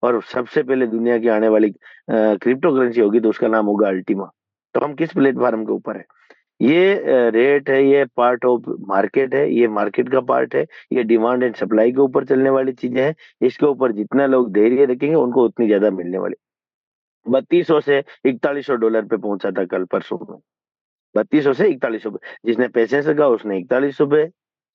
और सबसे पहले दुनिया की आने वाली क्रिप्टो करेंसी होगी तो उसका नाम होगा अल्टीमा। तो हम किस प्लेटफॉर्म के ऊपर है? ये रेट है, ये पार्ट ऑफ मार्केट है, ये मार्केट का पार्ट है, ये डिमांड एंड सप्लाई के ऊपर चलने वाली चीजें हैं। इसके ऊपर जितना लोग धैर्य रखेंगे उनको उतनी ज्यादा मिलने वाली। 3200 से $4100 पे पहुंचा था कल परसों में। 3200 से 4100 पे, जिसने पेशेंस रखा उसने 4100 पे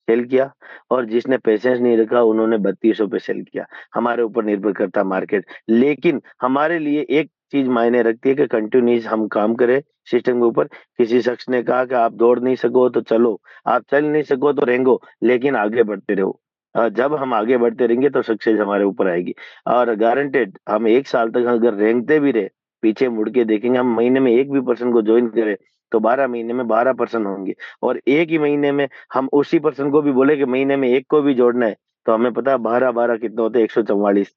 सेल किया, और जिसने पेशेंस नहीं रखा उन्होंने 3200 पे सेल किया। हमारे ऊपर निर्भर करता मार्केट, लेकिन हमारे लिए एक चीज मायने रखती है कि कंटिन्यूस हम काम करें सिस्टम के ऊपर। किसी शख्स ने कहा कि आप दौड़ नहीं सको तो चलो, आप चल नहीं सको तो रेंगो, लेकिन आगे बढ़ते रहो। जब हम आगे बढ़ते रहेंगे तो सक्सेस हमारे ऊपर आएगी। और गारंटेड हम 1 साल तक अगर रेंगते भी रहे, पीछे मुड़ के देखेंगे, हम महीने में एक भी पर्सन को ज्वाइन करें तो 12 महीने में 12 पर्सन होंगे। और एक ही महीने में हम उसी पर्सन को भी बोले कि महीने में एक को भी जोड़ना है, तो हमें पता है 12-12 कितने होते हैं, 144।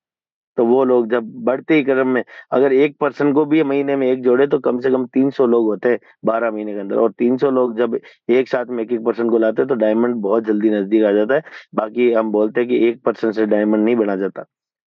तो वो लोग जब बढ़ते ही क्रम में अगर एक पर्सन को भी महीने में एक जोड़े तो कम से कम 300 लोग होते हैं 12 महीने के अंदर। और 300 लोग जब एक साथ में एक एक पर्सन को लाते हैं तो डायमंड बहुत जल्दी नजदीक आ जाता है। बाकी हम बोलते हैं कि एक पर्सन से डायमंड नहीं बना जाता।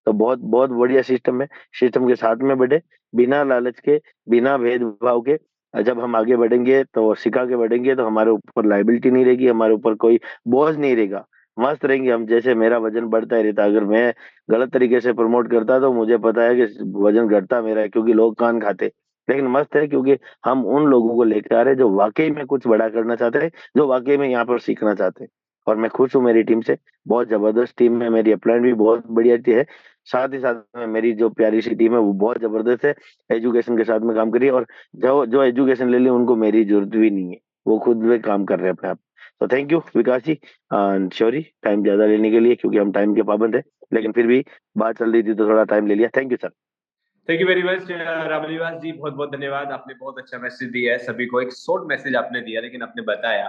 तो बहुत बहुत बढ़िया सिस्टम है। सिस्टम के साथ में बढ़े, बिना लालच के, बिना भेदभाव के। जब हम आगे बढ़ेंगे तो सिखा के बढ़ेंगे तो हमारे ऊपर लाइबिलिटी नहीं रहेगी, हमारे ऊपर कोई बोझ नहीं रहेगा। मस्त रहेंगे हम। जैसे मेरा वजन बढ़ता ही रहता, अगर मैं गलत तरीके से प्रमोट करता तो मुझे पता है कि वजन घटता मेरा है, क्योंकि लोग कान खाते। लेकिन मस्त है क्योंकि हम उन लोगों को लेकर आ रहे हैं जो वाकई में कुछ बड़ा करना चाहते हैं, जो वाकई में यहाँ पर सीखना चाहते हैं। और मैं खुश हूँ मेरी टीम से, बहुत जबरदस्त टीम है मेरी। अपलाइन भी बहुत बढ़िया है। साथ ही साथ में मेरी जो प्यारी सी टीम है वो बहुत जबरदस्त है, एजुकेशन के साथ में काम करिए। और जो जो एजुकेशन ले ली उनको मेरी जरूरत भी नहीं है, वो खुद में काम कर रहे हैं अपने आप। तो thank you Vikas ji, sorry time ज्यादा लेने के लिए, क्योंकि हम टाइम के पाबंद है, लेकिन फिर भी बात चल रही थी तो थोड़ा टाइम ले लिया। Thank you sir. Thank you very much Ramniwas ji, बहुत बहुत धन्यवाद। आपने बहुत अच्छा मैसेज दिया है सभी को। एक शॉर्ट मैसेज आपने दिया, लेकिन आपने बताया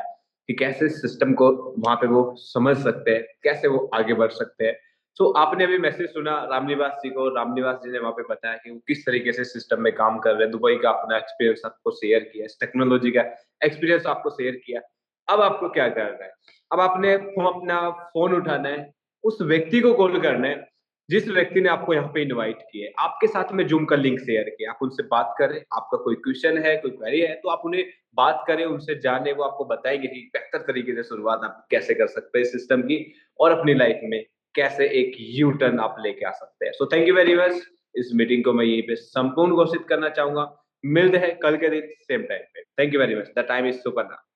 कि कैसे सिस्टम को वहां पे वो समझ सकते हैं, कैसे वो आगे बढ़ सकते हैं। तो आपने अभी मैसेज सुना रामनिवास जी को, रामनिवास जी ने वहां पे बताया कि वो किस तरीके से सिस्टम में काम कर रहे हैं। दुबई का अपना एक्सपीरियंस आपको शेयर किया, इस टेक्नोलॉजी का एक्सपीरियंस आपको शेयर किया। अब आपको क्या करना है? अब आपने अपना फोन उठाना है, उस व्यक्ति को कॉल करना है जिस व्यक्ति ने आपको यहाँ पे इनवाइट किया है। आपके साथ में जूम का लिंक शेयर किया, आप उनसे बात करें। आपका कोई क्वेश्चन है, कोई क्वेरी है, तो आप उन्हें बात करें, उनसे जाने, वो आपको बताएंगे कि बेहतर तरीके से शुरुआत आप कैसे कर सकते हैं सिस्टम की, और अपनी लाइफ में कैसे एक यू टर्न आप लेके आ सकते हैं। सो थैंक यू वेरी मच। इस मीटिंग को मैं यहीं पे संपूर्ण घोषित करना चाहूंगा। मिलते हैं कल के दिन सेम टाइम पे। Thank you very much. The time is super now.